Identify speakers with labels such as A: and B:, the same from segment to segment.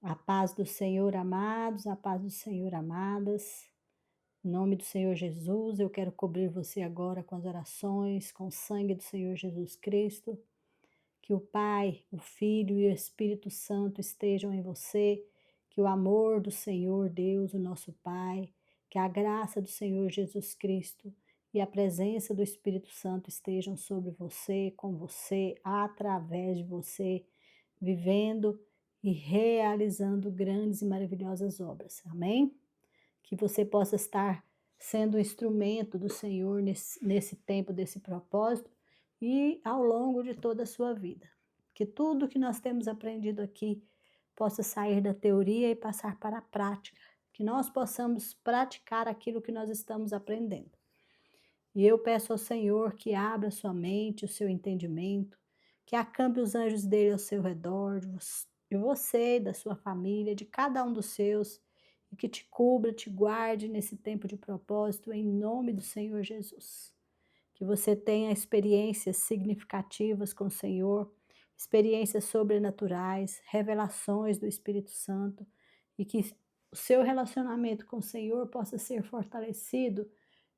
A: A paz do Senhor, amados, a paz do Senhor, amadas. Em nome do Senhor Jesus, eu quero cobrir você agora com as orações, com o sangue do Senhor Jesus Cristo. Que o Pai, o Filho e o Espírito Santo estejam em você. Que o amor do Senhor Deus, o nosso Pai, que a graça do Senhor Jesus Cristo e a presença do Espírito Santo estejam sobre você, com você, através de você, vivendo e realizando grandes e maravilhosas obras. Amém? Que você possa estar sendo um instrumento do Senhor nesse tempo, desse propósito e ao longo de toda a sua vida. Que tudo que nós temos aprendido aqui possa sair da teoria e passar para a prática. Que nós possamos praticar aquilo que nós estamos aprendendo. E eu peço ao Senhor que abra sua mente, o seu entendimento, que acampe os anjos dele ao seu redor, de você, da sua família, de cada um dos seus, e que te cubra, te guarde nesse tempo de propósito, em nome do Senhor Jesus. Que você tenha experiências significativas com o Senhor, experiências sobrenaturais, revelações do Espírito Santo, e que o seu relacionamento com o Senhor possa ser fortalecido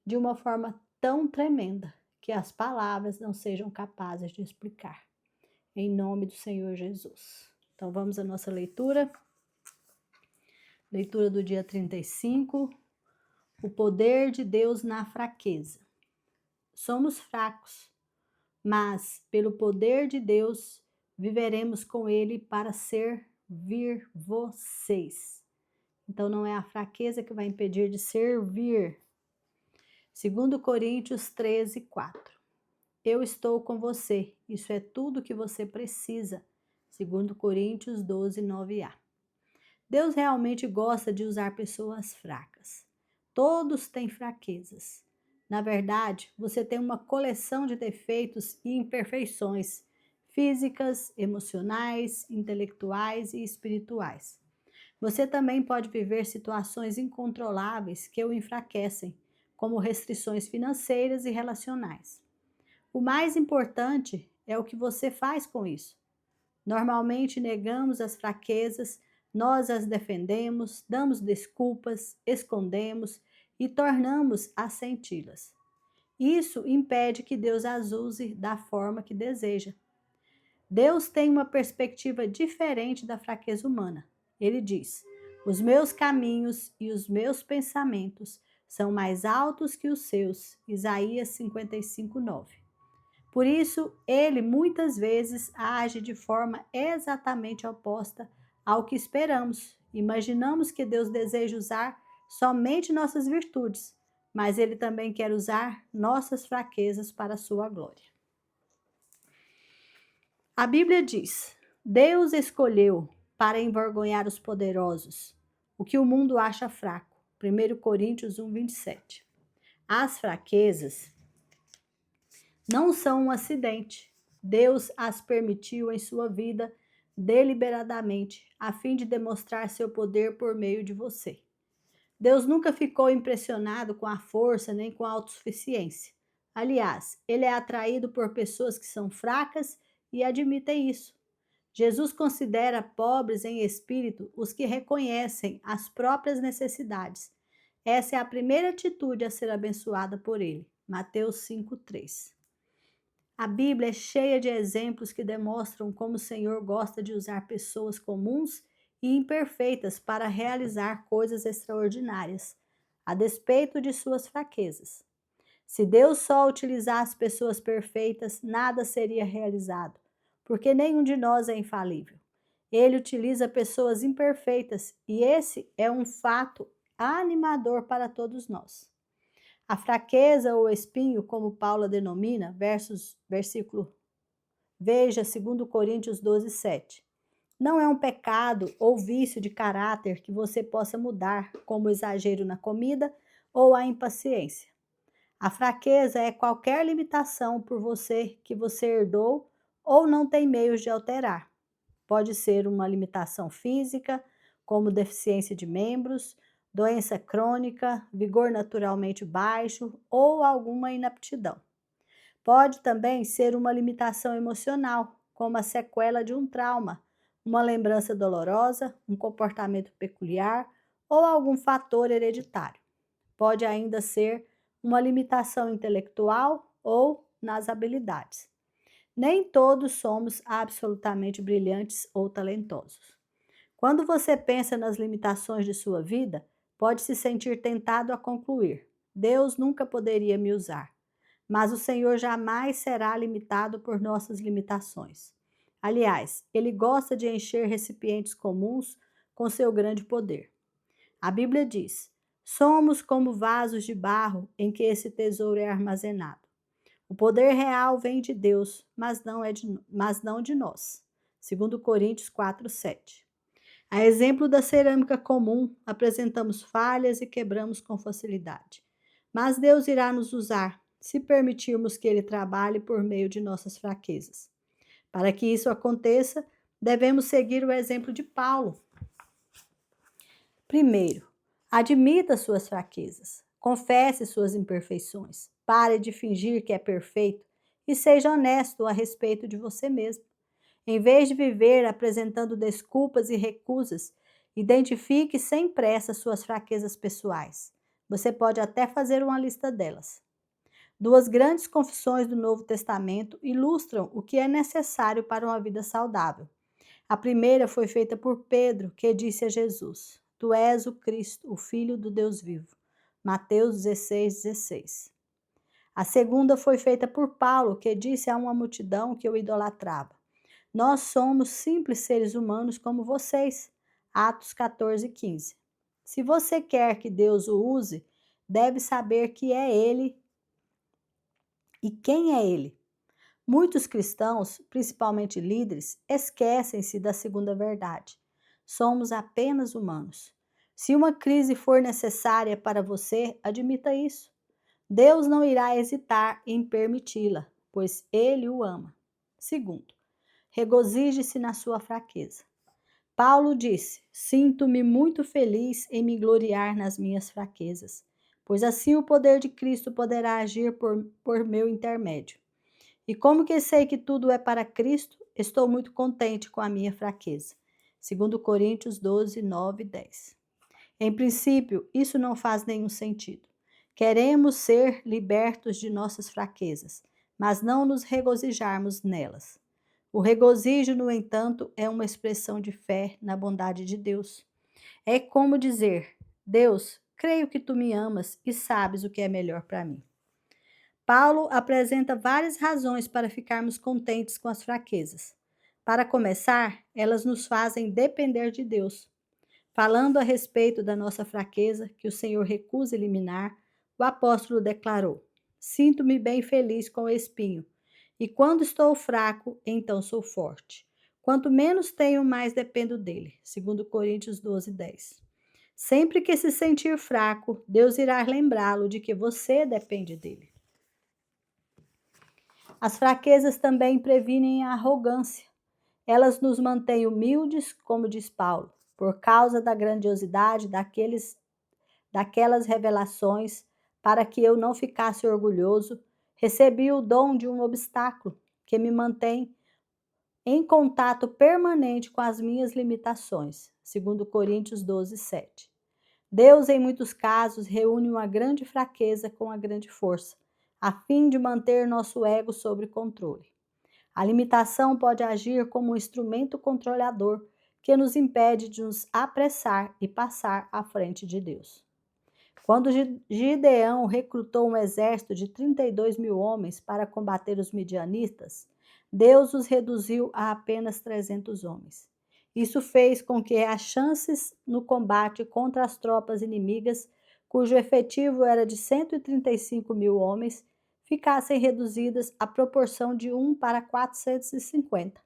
A: de uma forma tão tremenda que as palavras não sejam capazes de explicar. Em nome do Senhor Jesus. Então vamos à nossa leitura. Leitura do dia 35. O poder de Deus na fraqueza. Somos fracos, mas pelo poder de Deus viveremos com Ele para servir vocês. Então não é a fraqueza que vai impedir de servir. 2 Coríntios 13, 4. Eu estou com você, isso é tudo que você precisa. 2 Coríntios 12, 9a. Deus realmente gosta de usar pessoas fracas. Todos têm fraquezas. Na verdade, você tem uma coleção de defeitos e imperfeições físicas, emocionais, intelectuais e espirituais. Você também pode viver situações incontroláveis que o enfraquecem, como restrições financeiras e relacionais. O mais importante é o que você faz com isso. Normalmente negamos as fraquezas, nós as defendemos, damos desculpas, escondemos e tornamos a senti-las. Isso impede que Deus as use da forma que deseja. Deus tem uma perspectiva diferente da fraqueza humana. Ele diz: os meus caminhos e os meus pensamentos são mais altos que os seus. Isaías 55, 9. Por isso, ele muitas vezes age de forma exatamente oposta ao que esperamos. Imaginamos que Deus deseja usar somente nossas virtudes, mas ele também quer usar nossas fraquezas para a sua glória. A Bíblia diz: Deus escolheu para envergonhar os poderosos, o que o mundo acha fraco. 1 Coríntios 1, 27. As fraquezas não são um acidente. Deus as permitiu em sua vida deliberadamente, a fim de demonstrar seu poder por meio de você. Deus nunca ficou impressionado com a força nem com a autossuficiência. Aliás, ele é atraído por pessoas que são fracas e admitem isso. Jesus considera pobres em espírito os que reconhecem as próprias necessidades. Essa é a primeira atitude a ser abençoada por ele. Mateus 5:3. A Bíblia é cheia de exemplos que demonstram como o Senhor gosta de usar pessoas comuns e imperfeitas para realizar coisas extraordinárias, a despeito de suas fraquezas. Se Deus só utilizasse pessoas perfeitas, nada seria realizado, porque nenhum de nós é infalível. Ele utiliza pessoas imperfeitas e esse é um fato animador para todos nós. A fraqueza ou espinho, como Paulo denomina, versículo, veja 2 Coríntios 12, 7. Não é um pecado ou vício de caráter que você possa mudar, como o exagero na comida ou a impaciência. A fraqueza é qualquer limitação por você que você herdou ou não tem meios de alterar. Pode ser uma limitação física, como deficiência de membros, doença crônica, vigor naturalmente baixo ou alguma inaptidão. Pode também ser uma limitação emocional, como a sequela de um trauma, uma lembrança dolorosa, um comportamento peculiar ou algum fator hereditário. Pode ainda ser uma limitação intelectual ou nas habilidades. Nem todos somos absolutamente brilhantes ou talentosos. Quando você pensa nas limitações de sua vida, pode se sentir tentado a concluir: Deus nunca poderia me usar. Mas o Senhor jamais será limitado por nossas limitações. Aliás, Ele gosta de encher recipientes comuns com seu grande poder. A Bíblia diz: somos como vasos de barro em que esse tesouro é armazenado. O poder real vem de Deus, mas não de nós. 2 Coríntios 4:7. A exemplo da cerâmica comum, apresentamos falhas e quebramos com facilidade. Mas Deus irá nos usar, se permitirmos que Ele trabalhe por meio de nossas fraquezas. Para que isso aconteça, devemos seguir o exemplo de Paulo. Primeiro, admita suas fraquezas, confesse suas imperfeições, pare de fingir que é perfeito e seja honesto a respeito de você mesmo. Em vez de viver apresentando desculpas e recusas, identifique sem pressa suas fraquezas pessoais. Você pode até fazer uma lista delas. Duas grandes confissões do Novo Testamento ilustram o que é necessário para uma vida saudável. A primeira foi feita por Pedro, que disse a Jesus: Tu és o Cristo, o Filho do Deus vivo. Mateus 16:16. A segunda foi feita por Paulo, que disse a uma multidão que o idolatrava: Nós somos simples seres humanos como vocês. Atos 14:15. Se você quer que Deus o use, deve saber que é Ele e quem é Ele. Muitos cristãos, principalmente líderes, esquecem-se da segunda verdade. Somos apenas humanos. Se uma crise for necessária para você, admita isso. Deus não irá hesitar em permiti-la, pois Ele o ama. Segundo, regozije-se na sua fraqueza. Paulo disse: Sinto-me muito feliz em me gloriar nas minhas fraquezas, pois assim o poder de Cristo poderá agir por meu intermédio. E como que sei que tudo é para Cristo, estou muito contente com a minha fraqueza. 2 Coríntios 12, 9 e 10. Em princípio, isso não faz nenhum sentido. Queremos ser libertos de nossas fraquezas, mas não nos regozijarmos nelas. O regozijo, no entanto, é uma expressão de fé na bondade de Deus. É como dizer: Deus, creio que tu me amas e sabes o que é melhor para mim. Paulo apresenta várias razões para ficarmos contentes com as fraquezas. Para começar, elas nos fazem depender de Deus. Falando a respeito da nossa fraqueza, que o Senhor recusa eliminar, o apóstolo declarou: Sinto-me bem feliz com o espinho, e quando estou fraco, então sou forte. Quanto menos tenho, mais dependo dele. 2 Coríntios 12, 10. Sempre que se sentir fraco, Deus irá lembrá-lo de que você depende dele. As fraquezas também previnem a arrogância. Elas nos mantêm humildes, como diz Paulo, por causa da grandiosidade daquelas revelações, para que eu não ficasse orgulhoso, recebi o dom de um obstáculo que me mantém em contato permanente com as minhas limitações. 2 Coríntios 12, 7. Deus, em muitos casos, reúne uma grande fraqueza com a grande força, a fim de manter nosso ego sob controle. A limitação pode agir como um instrumento controlador que nos impede de nos apressar e passar à frente de Deus. Quando Gideão recrutou um exército de 32 mil homens para combater os midianitas, Deus os reduziu a apenas 300 homens. Isso fez com que as chances no combate contra as tropas inimigas, cujo efetivo era de 135 mil homens, ficassem reduzidas à proporção de 1 para 450.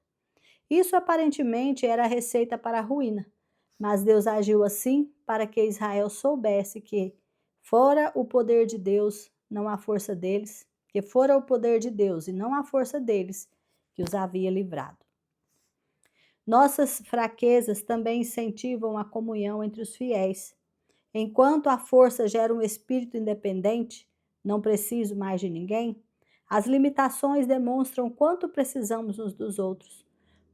A: Isso aparentemente era a receita para a ruína, mas Deus agiu assim para que Israel soubesse que fora o poder de Deus, não a força deles, que fora o poder de Deus e não a força deles que os havia livrado. Nossas fraquezas também incentivam a comunhão entre os fiéis. Enquanto a força gera um espírito independente, não preciso mais de ninguém, as limitações demonstram quanto precisamos uns dos outros.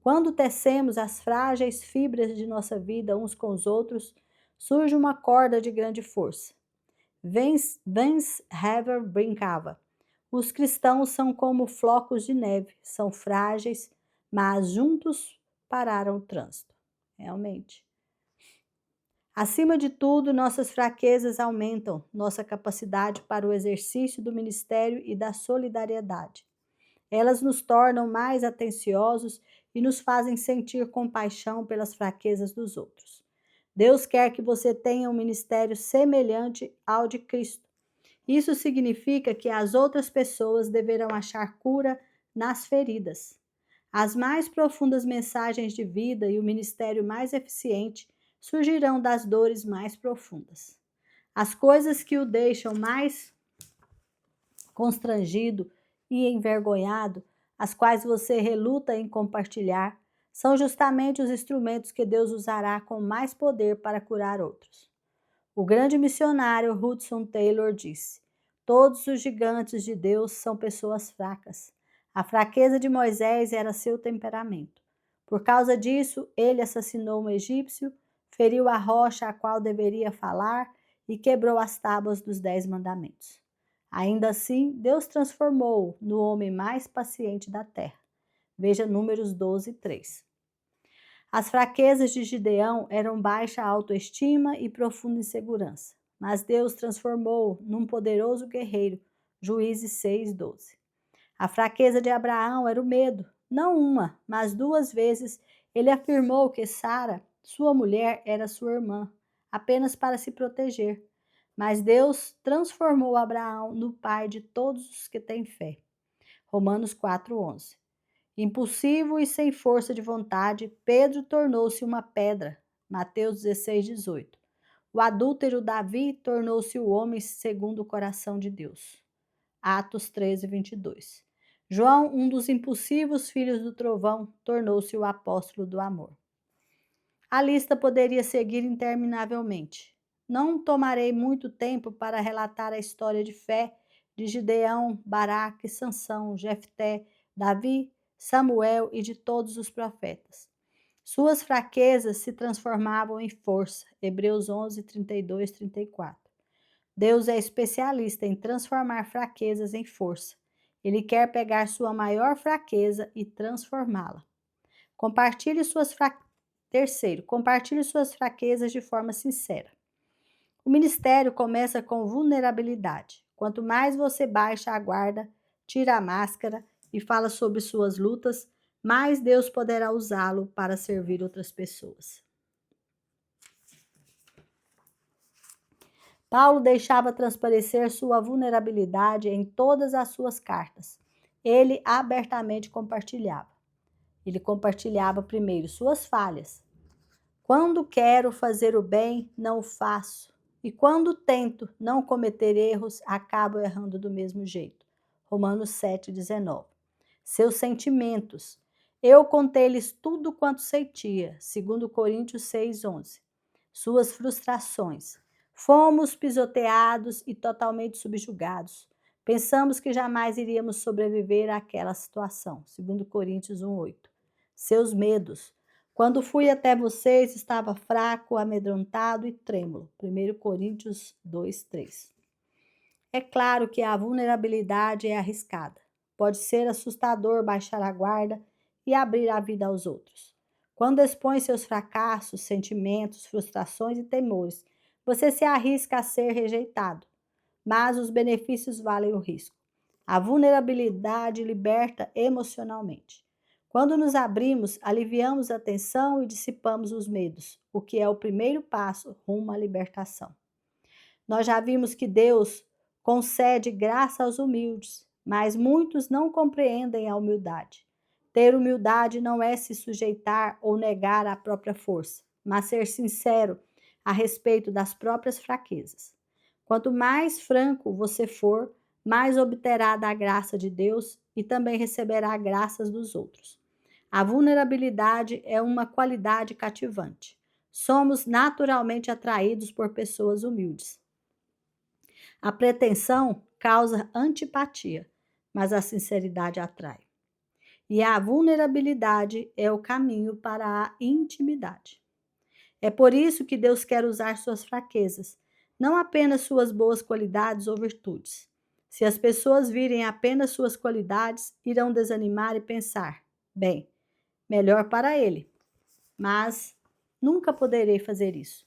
A: Quando tecemos as frágeis fibras de nossa vida uns com os outros, surge uma corda de grande força. Vance Havner brincava: os cristãos são como flocos de neve, são frágeis, mas juntos pararam o trânsito. Realmente. Acima de tudo, nossas fraquezas aumentam nossa capacidade para o exercício do ministério e da solidariedade. Elas nos tornam mais atenciosos e nos fazem sentir compaixão pelas fraquezas dos outros. Deus quer que você tenha um ministério semelhante ao de Cristo. Isso significa que as outras pessoas deverão achar cura nas feridas. As mais profundas mensagens de vida e o ministério mais eficiente surgirão das dores mais profundas. As coisas que o deixam mais constrangido e envergonhado, as quais você reluta em compartilhar, são justamente os instrumentos que Deus usará com mais poder para curar outros. O grande missionário Hudson Taylor disse: todos os gigantes de Deus são pessoas fracas. A fraqueza de Moisés era seu temperamento. Por causa disso, ele assassinou um egípcio, feriu a rocha a qual deveria falar e quebrou as tábuas dos 10 mandamentos. Ainda assim, Deus transformou-o no homem mais paciente da terra. Veja Números 12, 3. As fraquezas de Gideão eram baixa autoestima e profunda insegurança, mas Deus transformou-o num poderoso guerreiro. Juízes 6, 12. A fraqueza de Abraão era o medo. Não uma, mas 2 vezes ele afirmou que Sara, sua mulher, era sua irmã, apenas para se proteger. Mas Deus transformou Abraão no pai de todos os que têm fé. Romanos 4:11. Impulsivo e sem força de vontade, Pedro tornou-se uma pedra. Mateus 16:18. O adúltero Davi tornou-se o homem segundo o coração de Deus. Atos 13:22. João, um dos impulsivos filhos do trovão, tornou-se o apóstolo do amor. A lista poderia seguir interminavelmente. Não tomarei muito tempo para relatar a história de fé de Gideão, Baraque, Sansão, Jefté, Davi, Samuel e de todos os profetas. Suas fraquezas se transformavam em força. Hebreus 11, 32, 34. Deus é especialista em transformar fraquezas em força. Ele quer pegar sua maior fraqueza e transformá-la. Terceiro, compartilhe suas fraquezas de forma sincera. O ministério começa com vulnerabilidade. Quanto mais você baixa a guarda, tira a máscara e fala sobre suas lutas, mais Deus poderá usá-lo para servir outras pessoas. Paulo deixava transparecer sua vulnerabilidade em todas as suas cartas. Ele abertamente compartilhava. Ele compartilhava primeiro suas falhas. Quando quero fazer o bem, não o faço. E quando tento não cometer erros, acabo errando do mesmo jeito. Romanos 7:19. Seus sentimentos. Eu contei-lhes tudo quanto sentia. 2 Coríntios 6:11. Suas frustrações. Fomos pisoteados e totalmente subjugados. Pensamos que jamais iríamos sobreviver àquela situação. 2 Coríntios 1:8. Seus medos. Quando fui até vocês, estava fraco, amedrontado e trêmulo. 1 Coríntios 2:3. É claro que a vulnerabilidade é arriscada. Pode ser assustador baixar a guarda e abrir a vida aos outros. Quando expõe seus fracassos, sentimentos, frustrações e temores, você se arrisca a ser rejeitado, mas os benefícios valem o risco. A vulnerabilidade liberta emocionalmente. Quando nos abrimos, aliviamos a tensão e dissipamos os medos, o que é o primeiro passo rumo à libertação. Nós já vimos que Deus concede graça aos humildes, mas muitos não compreendem a humildade. Ter humildade não é se sujeitar ou negar a própria força, mas ser sincero a respeito das próprias fraquezas. Quanto mais franco você for, mais obterá da graça de Deus e também receberá graças dos outros. A vulnerabilidade é uma qualidade cativante. Somos naturalmente atraídos por pessoas humildes. A pretensão causa antipatia, mas a sinceridade atrai. E a vulnerabilidade é o caminho para a intimidade. É por isso que Deus quer usar suas fraquezas, não apenas suas boas qualidades ou virtudes. Se as pessoas virem apenas suas qualidades, irão desanimar e pensar: bem, melhor para ele. Mas nunca poderei fazer isso.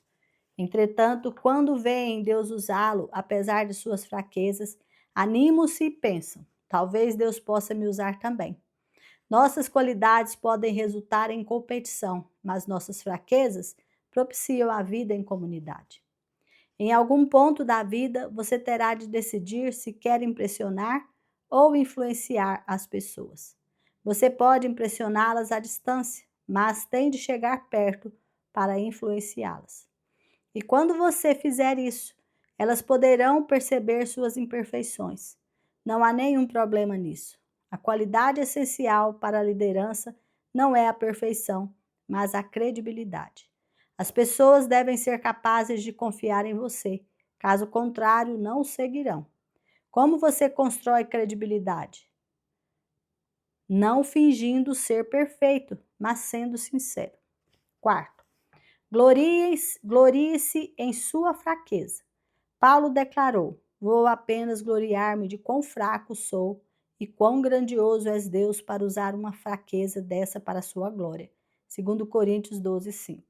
A: Entretanto, quando veem Deus usá-lo, apesar de suas fraquezas, animam-se e pensam: talvez Deus possa me usar também. Nossas qualidades podem resultar em competição, mas nossas fraquezas propiciam a vida em comunidade. Em algum ponto da vida, você terá de decidir se quer impressionar ou influenciar as pessoas. Você pode impressioná-las à distância, mas tem de chegar perto para influenciá-las. E quando você fizer isso, elas poderão perceber suas imperfeições. Não há nenhum problema nisso. A qualidade essencial para a liderança não é a perfeição, mas a credibilidade. As pessoas devem ser capazes de confiar em você, caso contrário, não o seguirão. Como você constrói credibilidade? Não fingindo ser perfeito, mas sendo sincero. Quarto, glorie-se em sua fraqueza. Paulo declarou: vou apenas gloriar-me de quão fraco sou e quão grandioso és Deus para usar uma fraqueza dessa para a sua glória. 2 Coríntios 12, 5.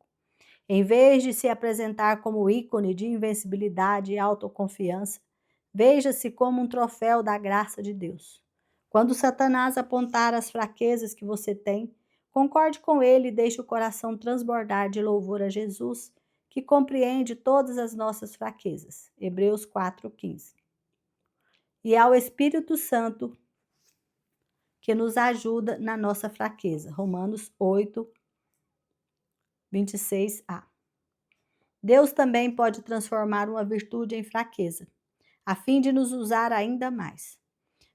A: Em vez de se apresentar como ícone de invencibilidade e autoconfiança, veja-se como um troféu da graça de Deus. Quando Satanás apontar as fraquezas que você tem, concorde com ele e deixe o coração transbordar de louvor a Jesus, que compreende todas as nossas fraquezas. Hebreus 4:15. E ao Espírito Santo, que nos ajuda na nossa fraqueza. Romanos 8, 26a. Deus também pode transformar uma virtude em fraqueza, a fim de nos usar ainda mais.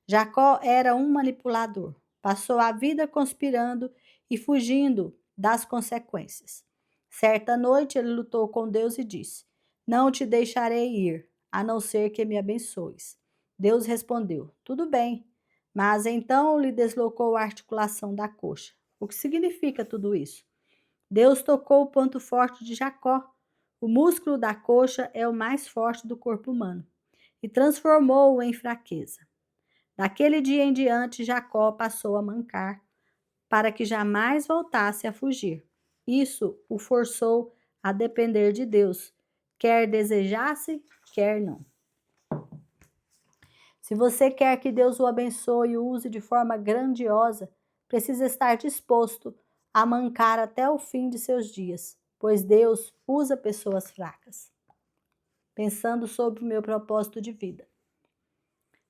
A: Jacó era um manipulador. Passou a vida conspirando e fugindo das consequências. Certa noite ele lutou com Deus e disse: não te deixarei ir, a não ser que me abençoes. Deus respondeu: tudo bem. Mas então lhe deslocou a articulação da coxa. O que significa tudo isso? Deus tocou o ponto forte de Jacó. O músculo da coxa é o mais forte do corpo humano e transformou-o em fraqueza. Daquele dia em diante, Jacó passou a mancar para que jamais voltasse a fugir. Isso o forçou a depender de Deus, quer desejasse, quer não. Se você quer que Deus o abençoe e o use de forma grandiosa, precisa estar disposto a mancar até o fim de seus dias, pois Deus usa pessoas fracas. Pensando sobre o meu propósito de vida.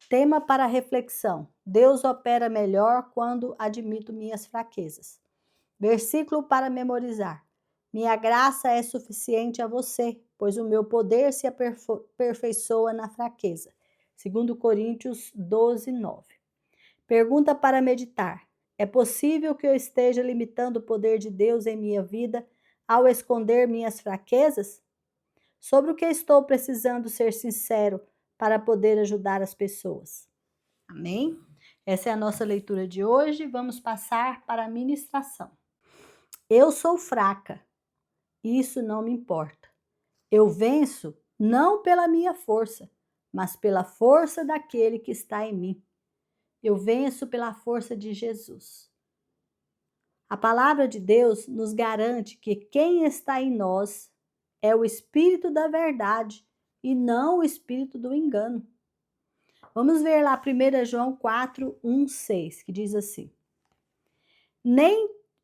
A: Tema para reflexão: Deus opera melhor quando admito minhas fraquezas. Versículo para memorizar: minha graça é suficiente a você, pois o meu poder se aperfeiçoa na fraqueza. 2 Coríntios 12, 9. Pergunta para meditar: é possível que eu esteja limitando o poder de Deus em minha vida ao esconder minhas fraquezas? Sobre o que estou precisando ser sincero para poder ajudar as pessoas? Amém? Essa é a nossa leitura de hoje. Vamos passar para a ministração. Eu sou fraca. Isso não me importa. Eu venço não pela minha força, mas pela força daquele que está em mim. Eu venço pela força de Jesus. A palavra de Deus nos garante que quem está em nós é o Espírito da verdade e não o Espírito do engano. Vamos ver lá 1 João 4, 1, 6, que diz assim.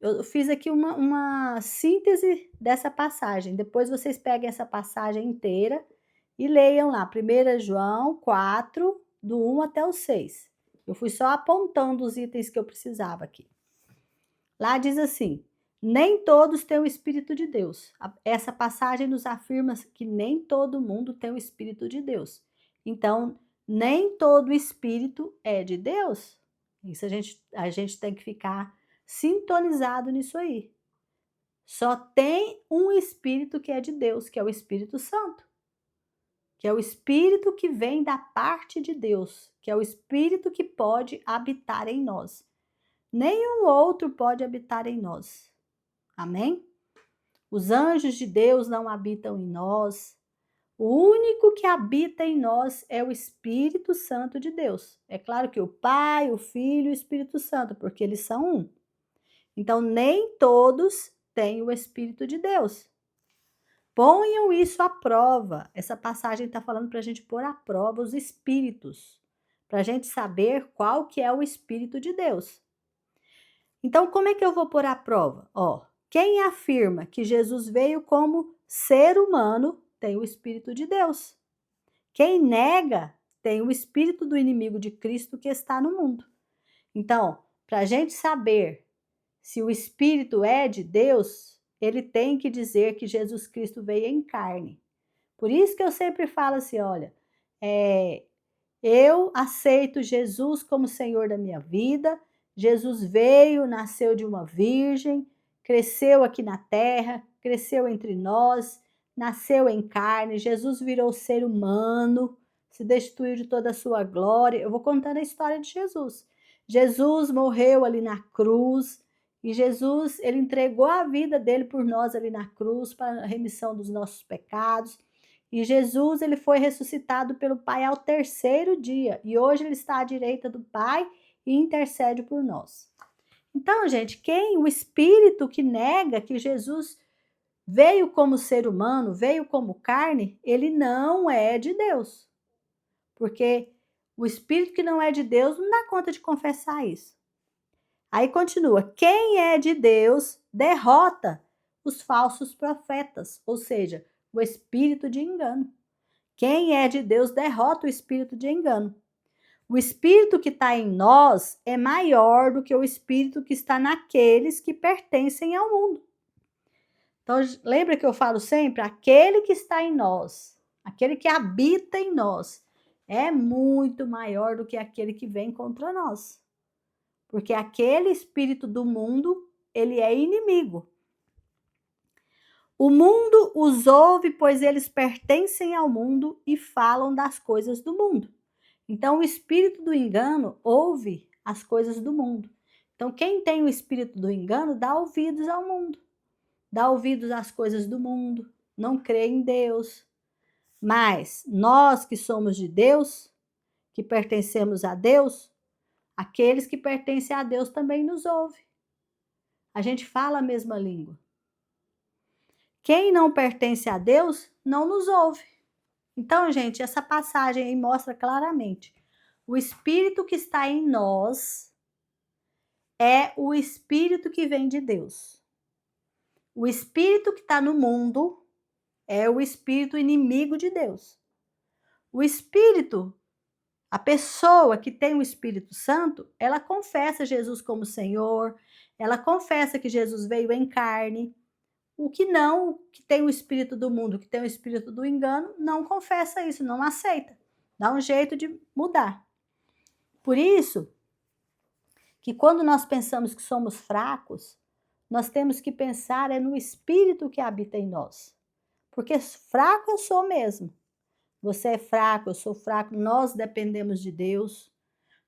A: Eu fiz aqui uma síntese dessa passagem. Depois vocês peguem essa passagem inteira e leiam lá, 1 João 4, do 1 até o 6. Eu fui só apontando os itens que eu precisava aqui. Lá diz assim, nem todos têm o Espírito de Deus. Essa passagem nos afirma que nem todo mundo tem o Espírito de Deus. Então, nem todo Espírito é de Deus. Isso a gente tem que ficar sintonizado nisso aí. Só tem um Espírito que é de Deus, que é o Espírito Santo. Que é o Espírito que vem da parte de Deus. Que é o Espírito que pode habitar em nós. nenhum outro pode habitar em nós. Amém? Os anjos de Deus não habitam em nós. O único que habita em nós é o Espírito Santo de Deus. É claro que o Pai, o Filho e o Espírito Santo, porque eles são um. Então, nem todos têm o Espírito de Deus. Ponham isso à prova. Essa passagem está falando para a gente pôr à prova os espíritos, para a gente saber qual que é o Espírito de Deus. Então, como é que eu vou pôr à prova? Quem afirma que Jesus veio como ser humano tem o Espírito de Deus. Quem nega tem o espírito do inimigo de Cristo que está no mundo. Então, para a gente saber se o Espírito é de Deus, ele tem que dizer que Jesus Cristo veio em carne. Por isso que eu sempre falo assim, olha, eu aceito Jesus como Senhor da minha vida. Jesus veio, nasceu de uma virgem, cresceu aqui na terra, cresceu entre nós, nasceu em carne. Jesus virou ser humano, se destituiu de toda a sua glória. Eu vou contando a história de Jesus. Jesus morreu ali na cruz e Jesus, ele entregou a vida dele por nós ali na cruz para a remissão dos nossos pecados. E Jesus, ele foi ressuscitado pelo Pai ao terceiro dia. E hoje ele está à direita do Pai e intercede por nós. Então, gente, o espírito que nega que Jesus veio como ser humano, veio como carne, ele não é de Deus. Porque o espírito que não é de Deus não dá conta de confessar isso. Aí continua, quem é de Deus derrota os falsos profetas, ou seja, o espírito de engano. Quem é de Deus derrota o espírito de engano. O espírito que está em nós é maior do que o espírito que está naqueles que pertencem ao mundo. Então, lembra que eu falo sempre? Aquele que está em nós, aquele que habita em nós, é muito maior do que aquele que vem contra nós. Porque aquele espírito do mundo, ele é inimigo. O mundo os ouve, pois eles pertencem ao mundo e falam das coisas do mundo. Então, o espírito do engano ouve as coisas do mundo. Então, quem tem o espírito do engano dá ouvidos ao mundo, dá ouvidos às coisas do mundo, não crê em Deus. Mas nós que somos de Deus, que pertencemos a Deus, aqueles que pertencem a Deus também nos ouvem. A gente fala a mesma língua. Quem não pertence a Deus não nos ouve. Então, gente, essa passagem aí mostra claramente: o espírito que está em nós é o espírito que vem de Deus. O espírito que está no mundo é o espírito inimigo de Deus. O espírito, a pessoa que tem o Espírito Santo, ela confessa Jesus como Senhor, ela confessa que Jesus veio em carne. O que tem o espírito do mundo, que tem o espírito do engano, não confessa isso, não aceita. Dá um jeito de mudar. Por isso que quando nós pensamos que somos fracos, nós temos que pensar no espírito que habita em nós. Porque fraco eu sou mesmo. Você é fraco, eu sou fraco, nós dependemos de Deus,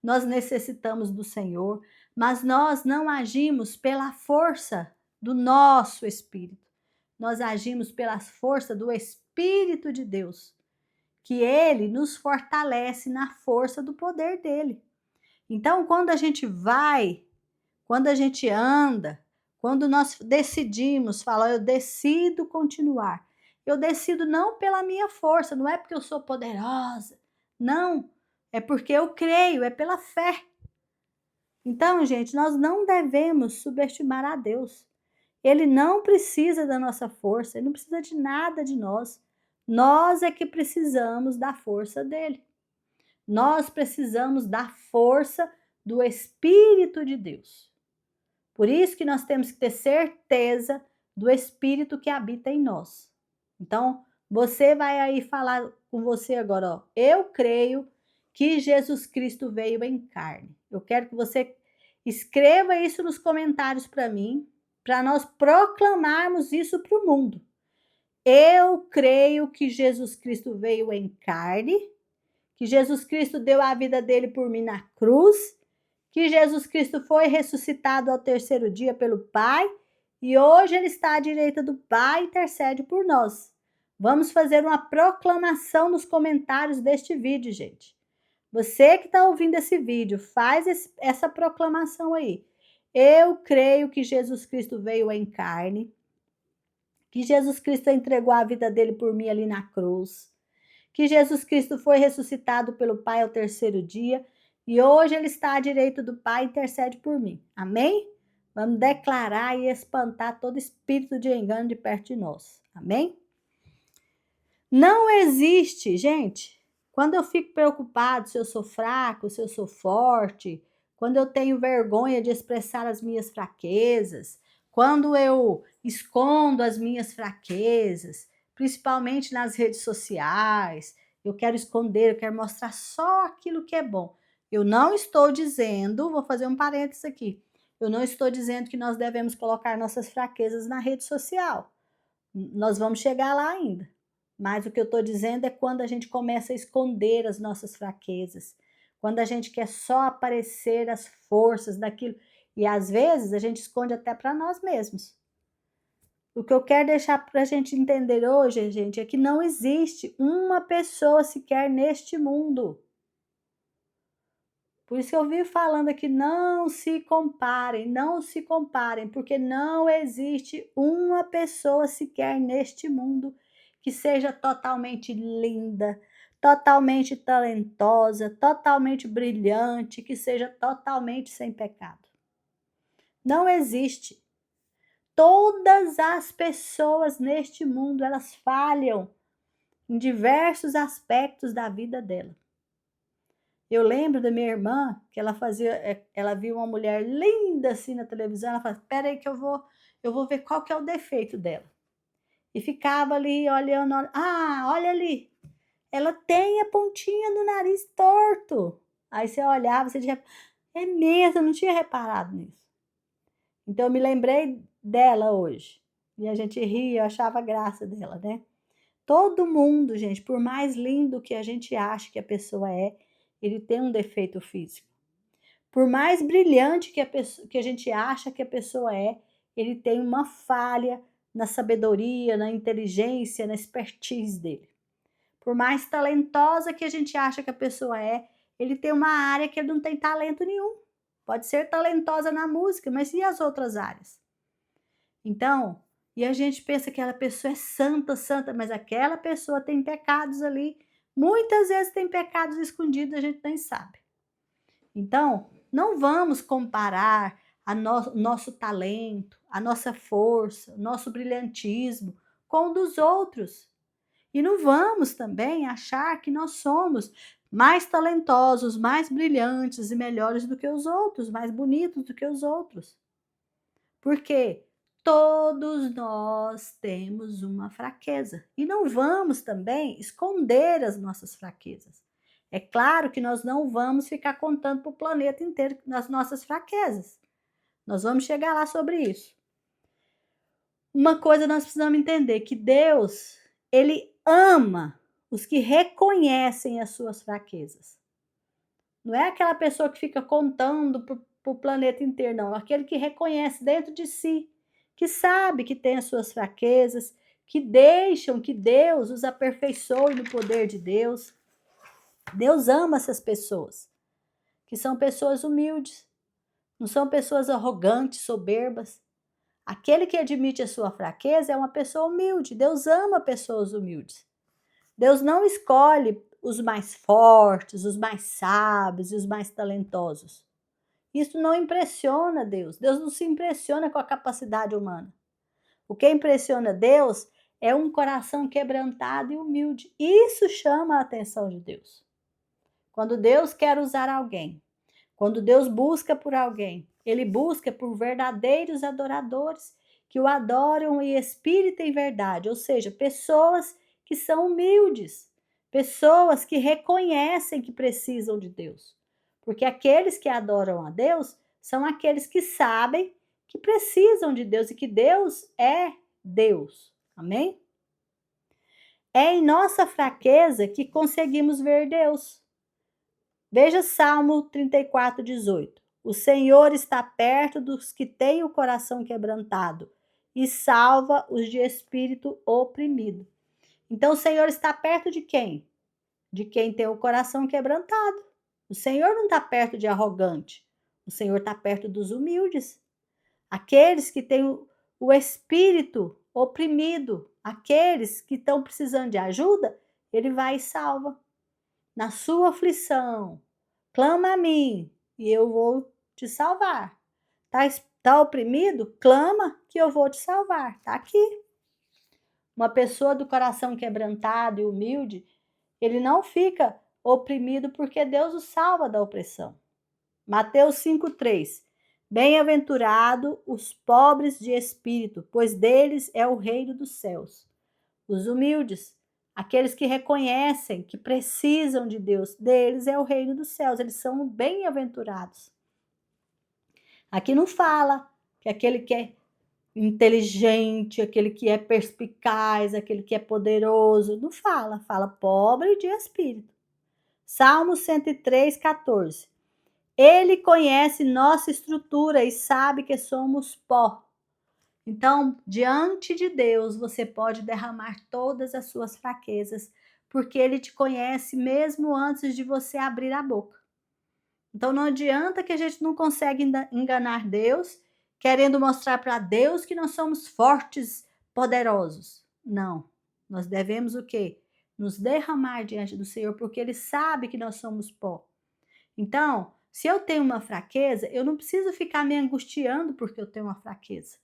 A: nós necessitamos do Senhor, mas nós não agimos pela força do nosso espírito. Nós agimos pela força do Espírito de Deus, que ele nos fortalece na força do poder dele. Então, quando a gente vai, quando a gente anda, quando nós decidimos falar, eu decido continuar. Eu decido não pela minha força, não é porque eu sou poderosa. Não, é porque eu creio, é pela fé. Então, gente, nós não devemos subestimar a Deus. Ele não precisa da nossa força, ele não precisa de nada de nós. Nós é que precisamos da força dele. Nós precisamos da força do Espírito de Deus. Por isso que nós temos que ter certeza do Espírito que habita em nós. Então, você vai aí falar com você agora, eu creio que Jesus Cristo veio em carne. Eu quero que você escreva isso nos comentários para mim, para nós proclamarmos isso para o mundo. Eu creio que Jesus Cristo veio em carne, que Jesus Cristo deu a vida dele por mim na cruz, que Jesus Cristo foi ressuscitado ao terceiro dia pelo Pai e hoje ele está à direita do Pai e intercede por nós. Vamos fazer uma proclamação nos comentários deste vídeo, gente. Você que está ouvindo esse vídeo, faz essa proclamação aí. Eu creio que Jesus Cristo veio em carne, que Jesus Cristo entregou a vida dele por mim ali na cruz, que Jesus Cristo foi ressuscitado pelo Pai ao terceiro dia e hoje ele está à direita do Pai e intercede por mim. Amém? Vamos declarar e espantar todo espírito de engano de perto de nós. Amém? Não existe, gente, quando eu fico preocupado se eu sou fraco, se eu sou forte, quando eu tenho vergonha de expressar as minhas fraquezas, quando eu escondo as minhas fraquezas, principalmente nas redes sociais, eu quero esconder, eu quero mostrar só aquilo que é bom. Eu não estou dizendo, vou fazer um parênteses aqui, eu não estou dizendo que nós devemos colocar nossas fraquezas na rede social. Nós vamos chegar lá ainda. Mas o que eu estou dizendo é quando a gente começa a esconder as nossas fraquezas, quando a gente quer só aparecer as forças daquilo, e às vezes a gente esconde até para nós mesmos. O que eu quero deixar para a gente entender hoje, gente, é que não existe uma pessoa sequer neste mundo. Por isso que eu vivo falando aqui, não se comparem, porque não existe uma pessoa sequer neste mundo que seja totalmente linda, totalmente talentosa, totalmente brilhante, que seja totalmente sem pecado. Não existe. Todas as pessoas neste mundo, elas falham em diversos aspectos da vida dela. Eu lembro da minha irmã, que ela viu uma mulher linda assim na televisão, ela falou, espera aí que eu vou ver qual que é o defeito dela. E ficava ali olhando, olha ali, ela tem a pontinha do nariz torto. Aí você olhava, você dizia, é mesmo, eu não tinha reparado nisso. Então eu me lembrei dela hoje. E a gente ria, eu achava graça dela, né? Todo mundo, gente, por mais lindo que a gente ache que a pessoa é, ele tem um defeito físico. Por mais brilhante que a gente acha que a pessoa é, ele tem uma falha na sabedoria, na inteligência, na expertise dele. Por mais talentosa que a gente acha que a pessoa é, ele tem uma área que ele não tem talento nenhum. Pode ser talentosa na música, mas e as outras áreas? Então, e a gente pensa que aquela pessoa é santa, mas aquela pessoa tem pecados ali. Muitas vezes tem pecados escondidos, a gente nem sabe. Então, não vamos comparar nosso talento, a nossa força, o nosso brilhantismo com o dos outros. E não vamos também achar que nós somos mais talentosos, mais brilhantes e melhores do que os outros, mais bonitos do que os outros. Porque todos nós temos uma fraqueza. E não vamos também esconder as nossas fraquezas. É claro que nós não vamos ficar contando para o planeta inteiro as nossas fraquezas. Nós vamos chegar lá sobre isso. Uma coisa nós precisamos entender, que Deus, ele ama os que reconhecem as suas fraquezas. Não é aquela pessoa que fica contando para o planeta inteiro, não. Aquele que reconhece dentro de si, que sabe que tem as suas fraquezas, que deixam que Deus os aperfeiçoe no poder de Deus. Deus ama essas pessoas, que são pessoas humildes, não são pessoas arrogantes, soberbas. Aquele que admite a sua fraqueza é uma pessoa humilde. Deus ama pessoas humildes. Deus não escolhe os mais fortes, os mais sábios e os mais talentosos. Isso não impressiona Deus. Deus não se impressiona com a capacidade humana. O que impressiona Deus é um coração quebrantado e humilde. Isso chama a atenção de Deus. Quando Deus quer usar alguém, quando Deus busca por alguém, ele busca por verdadeiros adoradores que o adoram em espírito e em verdade, ou seja, pessoas que são humildes, pessoas que reconhecem que precisam de Deus. Porque aqueles que adoram a Deus são aqueles que sabem que precisam de Deus e que Deus é Deus. Amém? É em nossa fraqueza que conseguimos ver Deus. Veja Salmo 34, 18. O Senhor está perto dos que têm o coração quebrantado e salva os de espírito oprimido. Então, o Senhor está perto de quem? De quem tem o coração quebrantado. O Senhor não está perto de arrogante. O Senhor está perto dos humildes. Aqueles que têm o espírito oprimido, aqueles que estão precisando de ajuda, ele vai e salva. Na sua aflição, clama a mim e eu vou te salvar. Tá oprimido? Clama que eu vou te salvar. Tá aqui. Uma pessoa do coração quebrantado e humilde, ele não fica oprimido porque Deus o salva da opressão. Mateus 5:3. Bem-aventurado os pobres de espírito, pois deles é o reino dos céus. Os humildes, aqueles que reconhecem que precisam de Deus, deles é o reino dos céus, eles são bem-aventurados. Aqui não fala que aquele que é inteligente, aquele que é perspicaz, aquele que é poderoso, não fala, fala pobre de espírito. Salmo 103:14. Ele conhece nossa estrutura e sabe que somos pó. Então, diante de Deus, você pode derramar todas as suas fraquezas, porque Ele te conhece mesmo antes de você abrir a boca. Então, não adianta que a gente não consegue enganar Deus, querendo mostrar para Deus que nós somos fortes, poderosos. Não, nós devemos o quê? Nos derramar diante do Senhor, porque Ele sabe que nós somos pó. Então, se eu tenho uma fraqueza, eu não preciso ficar me angustiando porque eu tenho uma fraqueza.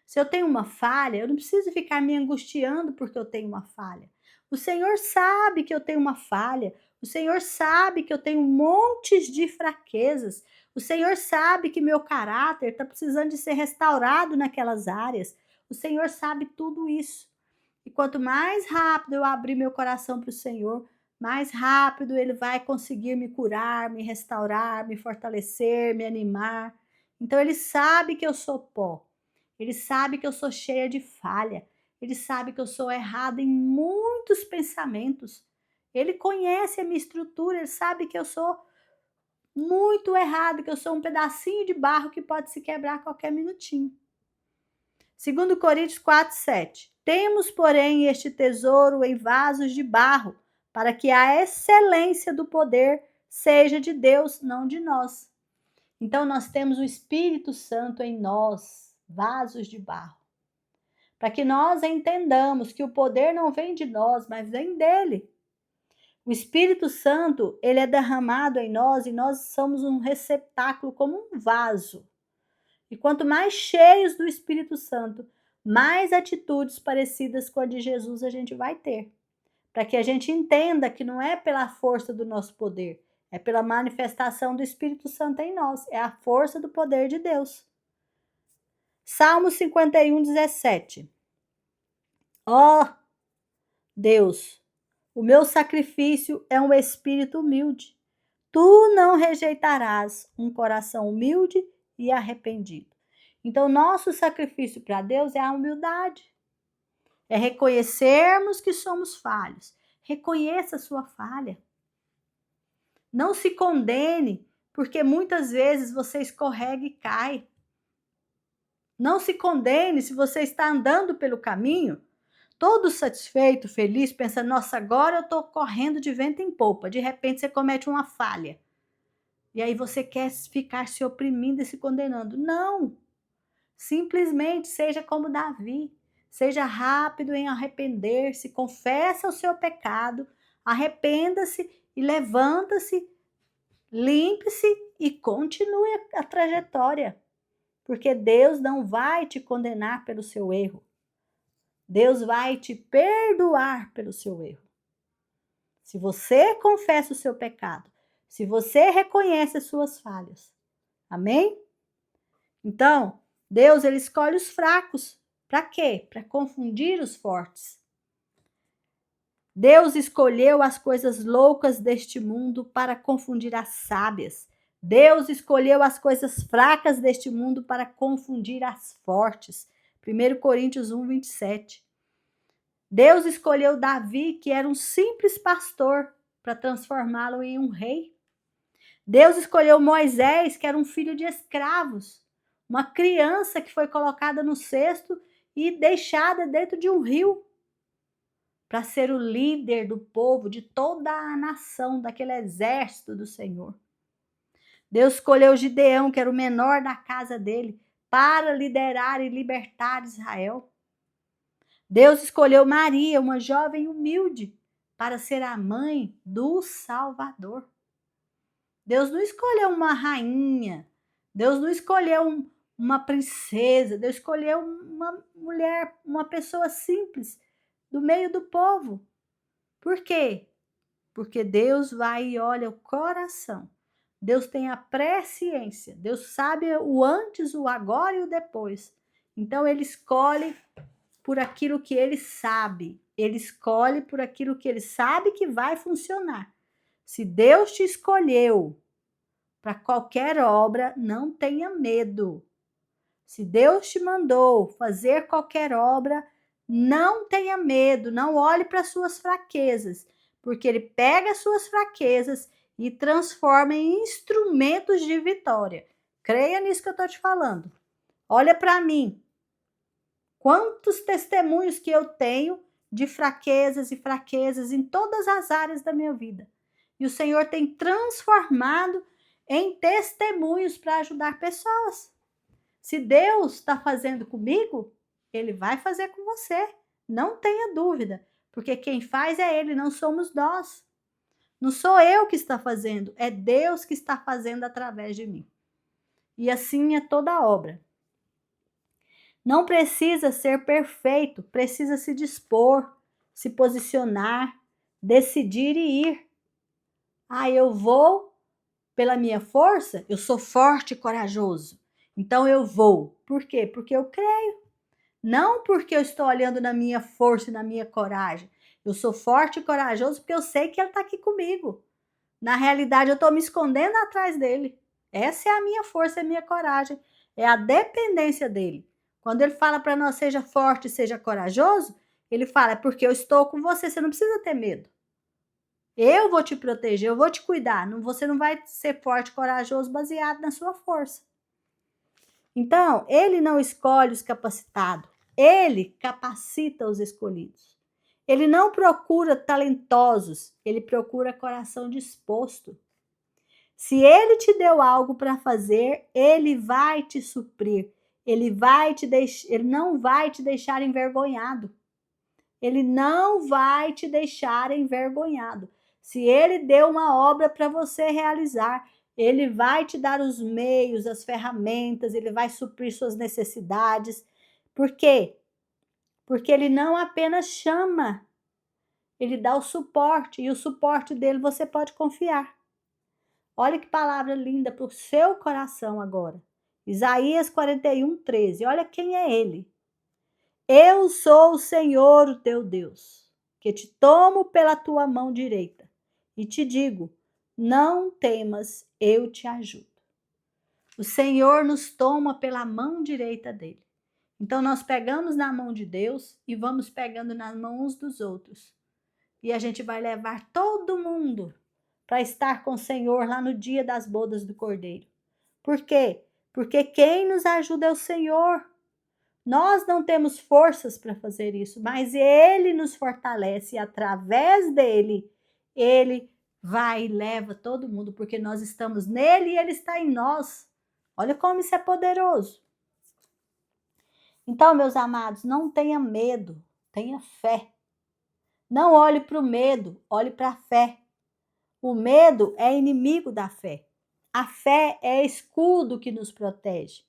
A: Se eu tenho uma falha, eu não preciso ficar me angustiando porque eu tenho uma falha. O Senhor sabe que eu tenho uma falha. O Senhor sabe que eu tenho montes de fraquezas. O Senhor sabe que meu caráter está precisando de ser restaurado naquelas áreas. O Senhor sabe tudo isso. E quanto mais rápido eu abrir meu coração para o Senhor, mais rápido Ele vai conseguir me curar, me restaurar, me fortalecer, me animar. Então Ele sabe que eu sou pó. Ele sabe que eu sou cheia de falha. Ele sabe que eu sou errada em muitos pensamentos. Ele conhece a minha estrutura, ele sabe que eu sou muito errada, que eu sou um pedacinho de barro que pode se quebrar a qualquer minutinho. 2 Coríntios 4:7. Temos, porém, este tesouro em vasos de barro, para que a excelência do poder seja de Deus, não de nós. Então, nós temos o Espírito Santo em nós, vasos de barro, para que nós entendamos que o poder não vem de nós, mas vem dele. O Espírito Santo, ele é derramado em nós e nós somos um receptáculo, como um vaso. E quanto mais cheios do Espírito Santo, mais atitudes parecidas com a de Jesus a gente vai ter. Para que a gente entenda que não é pela força do nosso poder, é pela manifestação do Espírito Santo em nós, é a força do poder de Deus. Salmo 51:17. Ó Deus, o meu sacrifício é um espírito humilde. Tu não rejeitarás um coração humilde e arrependido. Então, nosso sacrifício para Deus é a humildade. É reconhecermos que somos falhos. Reconheça a sua falha. Não se condene, porque muitas vezes você escorrega e cai. Não se condene se você está andando pelo caminho, todo satisfeito, feliz, pensando, nossa, agora eu estou correndo de vento em popa. De repente você comete uma falha. E aí você quer ficar se oprimindo e se condenando. Não! Simplesmente seja como Davi. Seja rápido em arrepender-se, confessa o seu pecado, arrependa-se e levanta-se, limpe-se e continue a trajetória. Porque Deus não vai te condenar pelo seu erro. Deus vai te perdoar pelo seu erro. Se você confessa o seu pecado, se você reconhece as suas falhas. Amém? Então, Deus, ele escolhe os fracos. Para quê? Para confundir os fortes. Deus escolheu as coisas loucas deste mundo para confundir as sábias. Deus escolheu as coisas fracas deste mundo para confundir as fortes. 1 Coríntios 1:27. Deus escolheu Davi, que era um simples pastor, para transformá-lo em um rei. Deus escolheu Moisés, que era um filho de escravos, uma criança que foi colocada no cesto e deixada dentro de um rio, para ser o líder do povo, de toda a nação, daquele exército do Senhor. Deus escolheu Gideão, que era o menor da casa dele, para liderar e libertar Israel. Deus escolheu Maria, uma jovem humilde, para ser a mãe do Salvador. Deus não escolheu uma rainha, Deus não escolheu uma princesa, Deus escolheu uma mulher, uma pessoa simples, do meio do povo. Por quê? Porque Deus vai e olha o coração. Deus tem a presciência, Deus sabe o antes, o agora e o depois. Então ele escolhe por aquilo que ele sabe. Ele escolhe por aquilo que ele sabe que vai funcionar. Se Deus te escolheu para qualquer obra, não tenha medo. Se Deus te mandou fazer qualquer obra, não tenha medo, não olhe para suas fraquezas, porque ele pega as suas fraquezas e transforma em instrumentos de vitória. Creia nisso que eu estou te falando. Olha para mim. Quantos testemunhos que eu tenho de fraquezas e fraquezas em todas as áreas da minha vida. E o Senhor tem transformado em testemunhos para ajudar pessoas. Se Deus está fazendo comigo, Ele vai fazer com você. Não tenha dúvida, porque quem faz é Ele, não somos nós. Não sou eu que está fazendo, é Deus que está fazendo através de mim. E assim é toda a obra. Não precisa ser perfeito, precisa se dispor, se posicionar, decidir e ir. Eu vou pela minha força, eu sou forte e corajoso. Então eu vou. Por quê? Porque eu creio. Não porque eu estou olhando na minha força e na minha coragem. Eu sou forte e corajoso porque eu sei que Ele está aqui comigo. Na realidade, eu estou me escondendo atrás dele. Essa é a minha força, é a minha coragem. É a dependência dele. Quando ele fala para nós, seja forte, seja corajoso, ele fala, é porque eu estou com você, você não precisa ter medo. Eu vou te proteger, eu vou te cuidar. Você não vai ser forte e corajoso baseado na sua força. Então, ele não escolhe os capacitados, ele capacita os escolhidos. Ele não procura talentosos, ele procura coração disposto. Se ele te deu algo para fazer, ele vai te suprir. Ele não vai te deixar envergonhado. Ele não vai te deixar envergonhado. Se ele deu uma obra para você realizar, ele vai te dar os meios, as ferramentas, ele vai suprir suas necessidades. Por quê? Porque ele não apenas chama, ele dá o suporte, e o suporte dele você pode confiar. Olha que palavra linda para o seu coração agora. Isaías 41:13. Olha quem é ele. Eu sou o Senhor, o teu Deus, que te tomo pela tua mão direita e te digo, não temas, eu te ajudo. O Senhor nos toma pela mão direita dele. Então nós pegamos na mão de Deus e vamos pegando nas mãos dos outros. E a gente vai levar todo mundo para estar com o Senhor lá no dia das bodas do Cordeiro. Por quê? Porque quem nos ajuda é o Senhor. Nós não temos forças para fazer isso, mas Ele nos fortalece e através dele, Ele vai e leva todo mundo, porque nós estamos nele e Ele está em nós. Olha como isso é poderoso. Então, meus amados, não tenha medo, tenha fé. Não olhe para o medo, olhe para a fé. O medo é inimigo da fé. A fé é escudo que nos protege.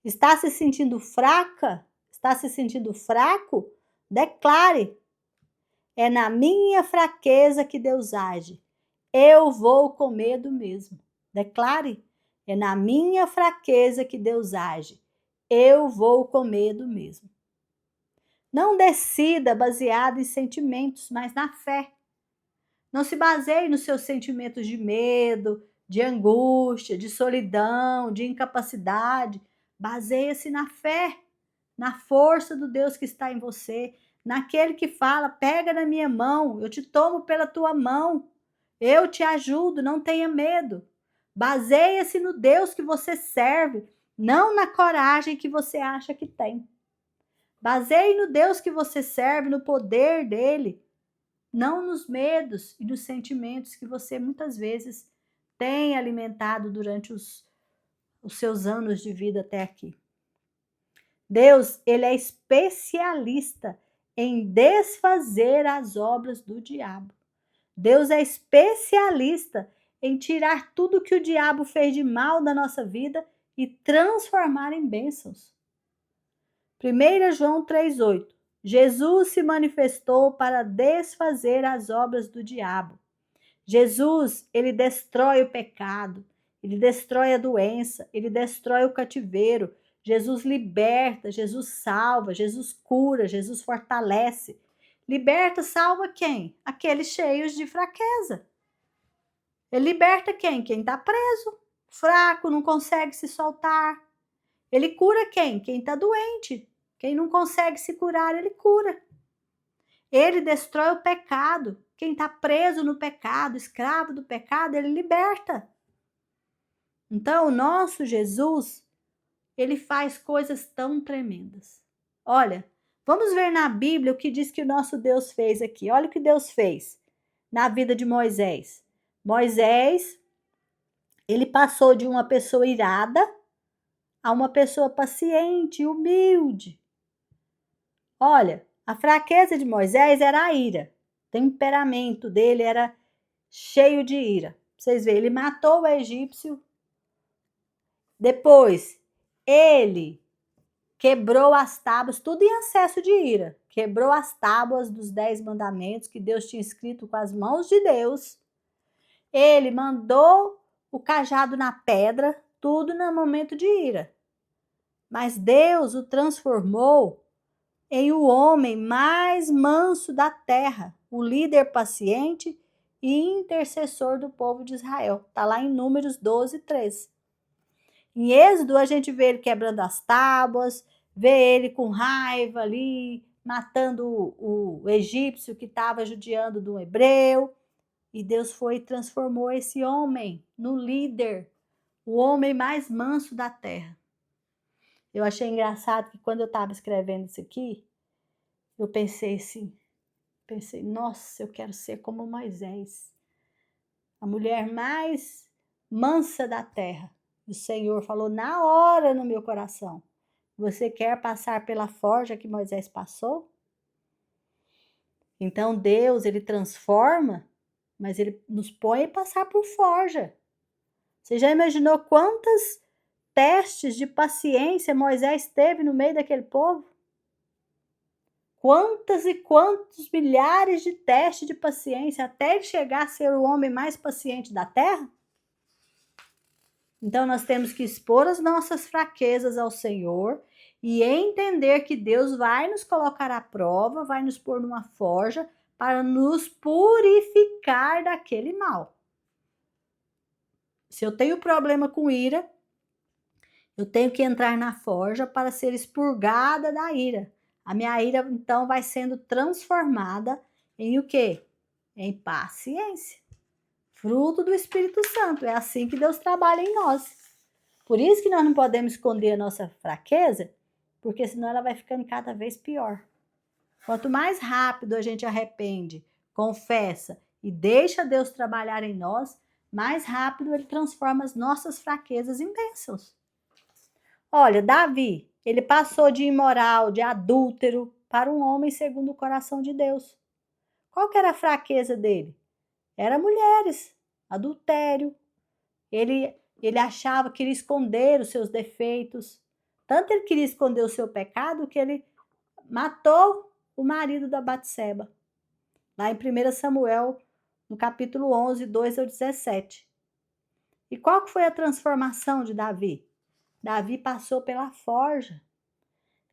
A: Está se sentindo fraca? Está se sentindo fraco? Declare. É na minha fraqueza que Deus age. Eu vou com medo mesmo. Declare. É na minha fraqueza que Deus age. Eu vou com medo mesmo. Não decida baseado em sentimentos, mas na fé. Não se baseie nos seus sentimentos de medo, de angústia, de solidão, de incapacidade. Baseie-se na fé, na força do Deus que está em você, naquele que fala, pega na minha mão, eu te tomo pela tua mão, Eu te ajudo, não tenha medo. Baseia-se no Deus que você serve, não na coragem que você acha que tem. Baseie no Deus que você serve, no poder dele, não nos medos e nos sentimentos que você muitas vezes tem alimentado durante os seus anos de vida até aqui. Deus, ele é especialista em desfazer as obras do diabo. Deus é especialista em tirar tudo que o diabo fez de mal da nossa vida e transformar em bênçãos. 1 João 3,8. Jesus se manifestou para desfazer as obras do diabo. Jesus, ele destrói o pecado, ele destrói a doença, ele destrói o cativeiro. Jesus liberta, Jesus salva, Jesus cura, Jesus fortalece. Liberta, salva quem? Aqueles cheios de fraqueza. Ele liberta quem? Quem está preso, fraco, não consegue se soltar. Ele cura quem? Quem está doente. Quem não consegue se curar, ele cura. Ele destrói o pecado. Quem está preso no pecado, escravo do pecado, ele liberta. Então, o nosso Jesus, ele faz coisas tão tremendas. Olha, vamos ver na Bíblia o que diz que o nosso Deus fez aqui. Olha o que Deus fez na vida de Moisés. Moisés, ele passou de uma pessoa irada a uma pessoa paciente, humilde. Olha, a fraqueza de Moisés era a ira. O temperamento dele era cheio de ira. Vocês veem, ele matou o egípcio. Depois, ele quebrou as tábuas, tudo em excesso de ira. Quebrou as tábuas dos 10 mandamentos que Deus tinha escrito com as mãos de Deus. Ele mandou o cajado na pedra, tudo no momento de ira. Mas Deus o transformou em o homem mais manso da terra, o líder paciente e intercessor do povo de Israel. Está lá em Números 12, 3. Em Êxodo, a gente vê ele quebrando as tábuas, vê ele com raiva ali, matando o egípcio que estava judiando do hebreu. E Deus foi e transformou esse homem no líder, o homem mais manso da terra. Eu achei engraçado que quando eu estava escrevendo isso aqui, eu pensei assim, nossa, eu quero ser como Moisés, a mulher mais mansa da terra. O Senhor falou na hora no meu coração, você quer passar pela forja que Moisés passou? Então Deus, ele transforma, mas ele nos põe a passar por forja. Você já imaginou quantos testes de paciência Moisés teve no meio daquele povo? Quantas e quantos milhares de testes de paciência até ele chegar a ser o homem mais paciente da terra? Então nós temos que expor as nossas fraquezas ao Senhor e entender que Deus vai nos colocar à prova, vai nos pôr numa forja para nos purificar daquele mal. Se eu tenho problema com ira, eu tenho que entrar na forja para ser expurgada da ira. A minha ira, então, vai sendo transformada em o quê? Em paciência. Fruto do Espírito Santo. É assim que Deus trabalha em nós. Por isso que nós não podemos esconder a nossa fraqueza, porque senão ela vai ficando cada vez pior. Quanto mais rápido a gente arrepende, confessa e deixa Deus trabalhar em nós, mais rápido ele transforma as nossas fraquezas em bênçãos. Olha, Davi, ele passou de imoral, de adúltero, para um homem segundo o coração de Deus. Qual que era a fraqueza dele? Era mulheres, adultério. Ele achava que queria esconder os seus defeitos. Tanto ele queria esconder o seu pecado que ele matou o marido da Batseba. Lá em 1 Samuel, no capítulo 11, 2 ao 17. E qual que foi a transformação de Davi? Davi passou pela forja.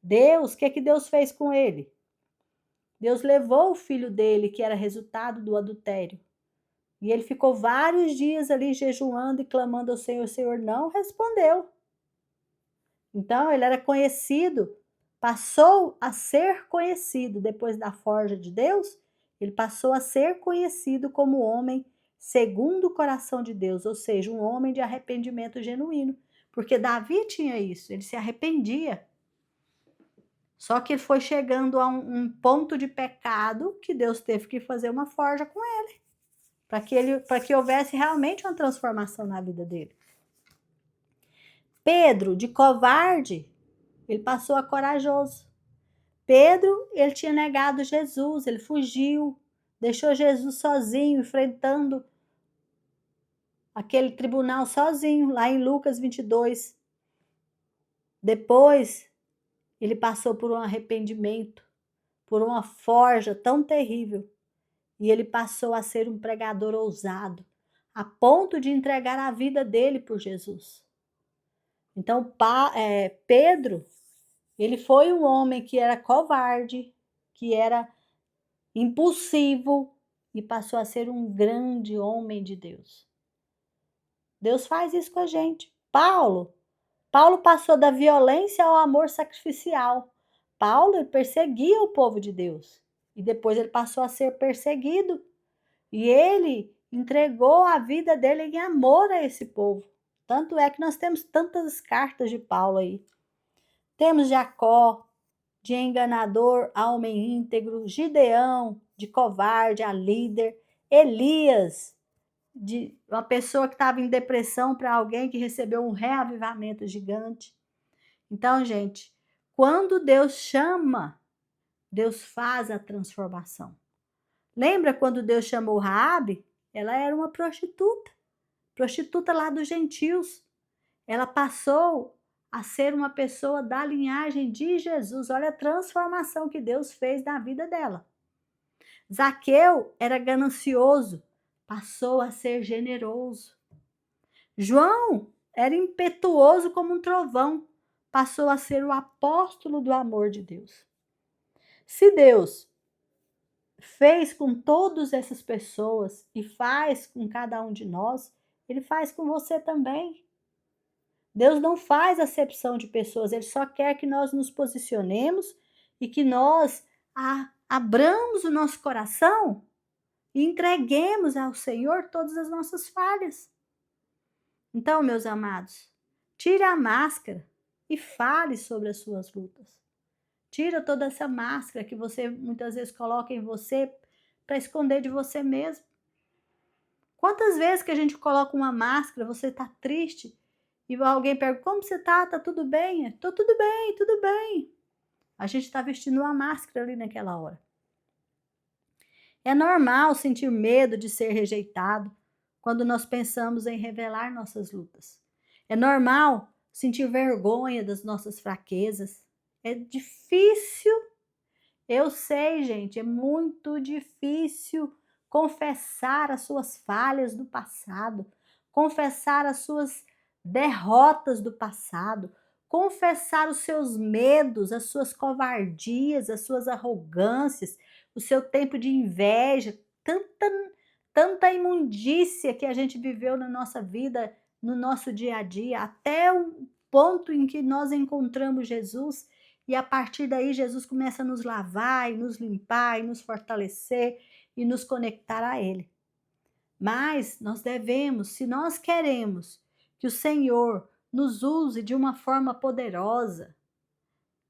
A: Deus, o que Deus fez com ele? Deus levou o filho dele, que era resultado do adultério. E ele ficou vários dias ali jejuando e clamando ao Senhor. O Senhor não respondeu. Então, ele era conhecido, passou a ser conhecido depois da forja de Deus. Ele passou a ser conhecido como homem segundo o coração de Deus, ou seja, um homem de arrependimento genuíno. Porque Davi tinha isso, ele se arrependia. Só que ele foi chegando a um ponto de pecado que Deus teve que fazer uma forja com ele, para que houvesse realmente uma transformação na vida dele. Pedro, de covarde, ele passou a corajoso. Pedro, ele tinha negado Jesus, ele fugiu, deixou Jesus sozinho, enfrentando aquele tribunal sozinho, lá em Lucas 22. Depois, ele passou por um arrependimento, por uma forja tão terrível, e ele passou a ser um pregador ousado, a ponto de entregar a vida dele por Jesus. Então, Pedro, ele foi um homem que era covarde, que era impulsivo e passou a ser um grande homem de Deus. Deus faz isso com a gente. Paulo passou da violência ao amor sacrificial. Paulo perseguia o povo de Deus e depois ele passou a ser perseguido. E ele entregou a vida dele em amor a esse povo. Tanto é que nós temos tantas cartas de Paulo aí. Temos Jacó, de enganador a homem íntegro, Gideão, de covarde a líder, Elias, de uma pessoa que estava em depressão para alguém que recebeu um reavivamento gigante. Então, gente, quando Deus chama, Deus faz a transformação. Lembra quando Deus chamou Raabe? Ela era uma prostituta lá dos gentios. Ela passou a ser uma pessoa da linhagem de Jesus. Olha a transformação que Deus fez na vida dela. Zaqueu era ganancioso, passou a ser generoso. João era impetuoso como um trovão, passou a ser o apóstolo do amor de Deus. Se Deus fez com todas essas pessoas e faz com cada um de nós, ele faz com você também. Deus não faz acepção de pessoas, ele só quer que nós nos posicionemos e que nós abramos o nosso coração e entreguemos ao Senhor todas as nossas falhas. Então, meus amados, tire a máscara e fale sobre as suas lutas. Tira toda essa máscara que você muitas vezes coloca em você para esconder de você mesmo. Quantas vezes que a gente coloca uma máscara, você está triste, e alguém pergunta, como você está? Está tudo bem? Estou tudo bem, tudo bem. A gente está vestindo uma máscara ali naquela hora. É normal sentir medo de ser rejeitado quando nós pensamos em revelar nossas lutas. É normal sentir vergonha das nossas fraquezas. É difícil. Eu sei, gente, é muito difícil confessar as suas falhas do passado, confessar as suas derrotas do passado, confessar os seus medos, as suas covardias, as suas arrogâncias, o seu tempo de inveja, tanta imundícia que a gente viveu na nossa vida, no nosso dia a dia, até o ponto em que nós encontramos Jesus. E a partir daí, Jesus começa a nos lavar, e nos limpar, e nos fortalecer, e nos conectar a Ele. Mas nós devemos, se nós queremos que o Senhor nos use de uma forma poderosa,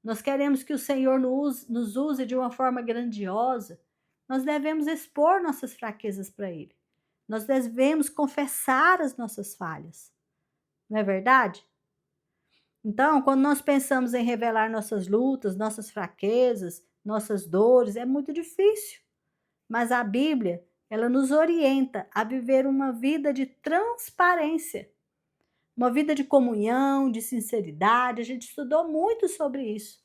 A: nós queremos que o Senhor nos use de uma forma grandiosa, nós devemos expor nossas fraquezas para Ele. Nós devemos confessar as nossas falhas. Não é verdade? Então, quando nós pensamos em revelar nossas lutas, nossas fraquezas, nossas dores, é muito difícil. Mas a Bíblia, ela nos orienta a viver uma vida de transparência, uma vida de comunhão, de sinceridade. A gente estudou muito sobre isso.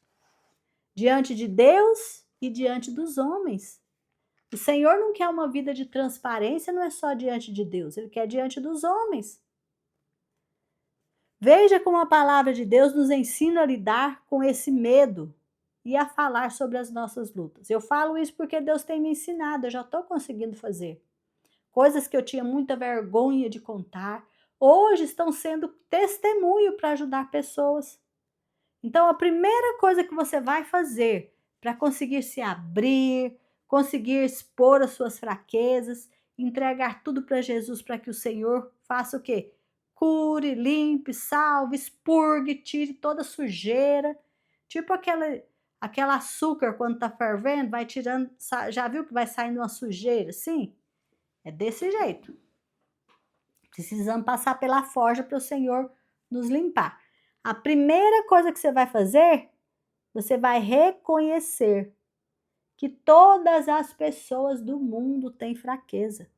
A: Diante de Deus e diante dos homens. O Senhor não quer uma vida de transparência, não é só diante de Deus, Ele quer diante dos homens. Veja como a palavra de Deus nos ensina a lidar com esse medo e a falar sobre as nossas lutas. Eu falo isso porque Deus tem me ensinado, eu já estou conseguindo fazer. Coisas que eu tinha muita vergonha de contar, hoje estão sendo testemunho para ajudar pessoas. Então, a primeira coisa que você vai fazer para conseguir se abrir, conseguir expor as suas fraquezas entregar tudo para Jesus para que o Senhor faça o quê? Cure, limpe, salve, expurgue, tire toda sujeira. Tipo aquela açúcar quando tá fervendo, vai tirando, já viu que vai saindo uma sujeira? Sim, é desse jeito. Precisamos passar pela forja para o Senhor nos limpar. A primeira coisa que você vai fazer, você vai reconhecer que todas as pessoas do mundo têm fraqueza.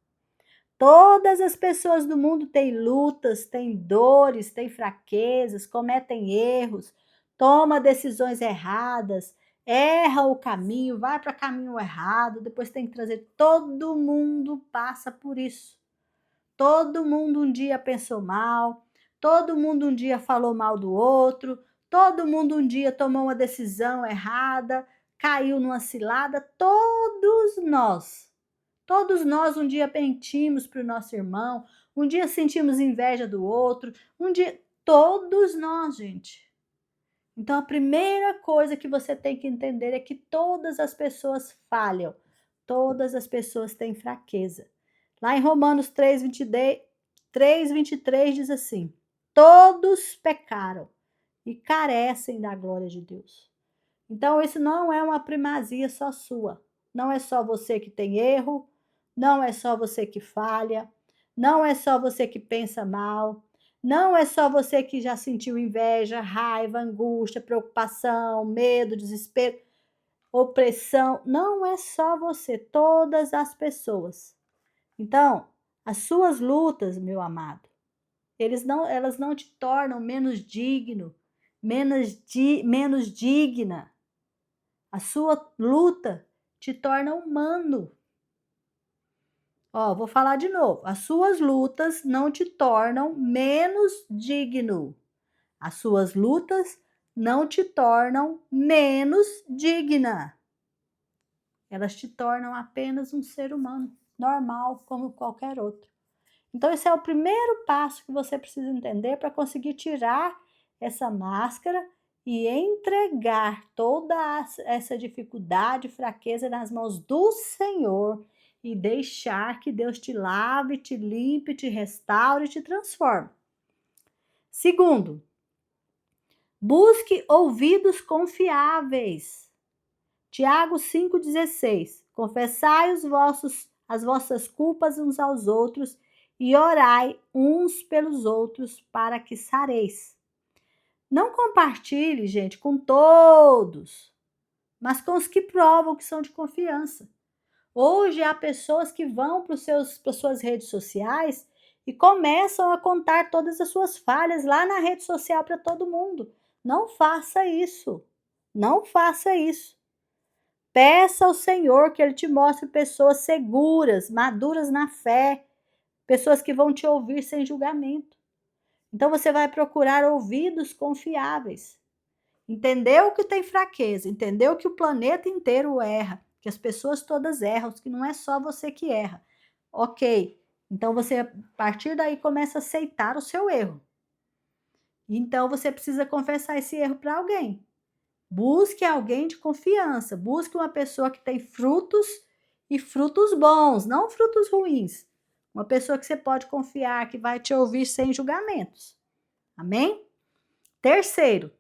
A: Todas as pessoas do mundo têm lutas, têm dores, têm fraquezas, cometem erros, toma decisões erradas, erra o caminho, vai para caminho errado, depois tem que trazer. Todo mundo passa por isso. Todo mundo um dia pensou mal, todo mundo um dia falou mal do outro, todo mundo um dia tomou uma decisão errada, caiu numa cilada, todos nós. Todos nós um dia mentimos para o nosso irmão, um dia sentimos inveja do outro, um dia. Todos nós, gente. Então a primeira coisa que você tem que entender é que todas as pessoas falham, todas as pessoas têm fraqueza. Lá em Romanos 3:23 diz assim: todos pecaram e carecem da glória de Deus. Então isso não é uma primazia só sua. Não é só você que tem erro, não é só você que falha, não é só você que pensa mal, não é só você que já sentiu inveja, raiva, angústia, preocupação, medo, desespero, opressão. Não é só você, todas as pessoas. Então, as suas lutas, meu amado, elas não te tornam menos digno, menos digna. A sua luta te torna humano. Ó, vou falar de novo. As suas lutas não te tornam menos digno. As suas lutas não te tornam menos digna. Elas te tornam apenas um ser humano, normal, como qualquer outro. Então, esse é o primeiro passo que você precisa entender para conseguir tirar essa máscara e entregar toda essa dificuldade, fraqueza nas mãos do Senhor e deixar que Deus te lave, te limpe, te restaure e te transforme. Segundo, busque ouvidos confiáveis. Tiago 5,16. Confessai as vossas culpas uns aos outros e orai uns pelos outros para que sareis. Não compartilhe, gente, com todos, mas com os que provam que são de confiança. Hoje há pessoas que vão para as suas redes sociais e começam a contar todas as suas falhas lá na rede social para todo mundo. Não faça isso. Não faça isso. Peça ao Senhor que Ele te mostre pessoas seguras, maduras na fé, pessoas que vão te ouvir sem julgamento. Então você vai procurar ouvidos confiáveis. Entendeu que tem fraqueza, entendeu que o planeta inteiro erra, que as pessoas todas erram, que não é só você que erra. Ok, então você, a partir daí, começa a aceitar o seu erro. Então você precisa confessar esse erro para alguém. Busque alguém de confiança, busque uma pessoa que tem frutos e frutos bons, não frutos ruins. Uma pessoa que você pode confiar, que vai te ouvir sem julgamentos. Amém? Terceiro,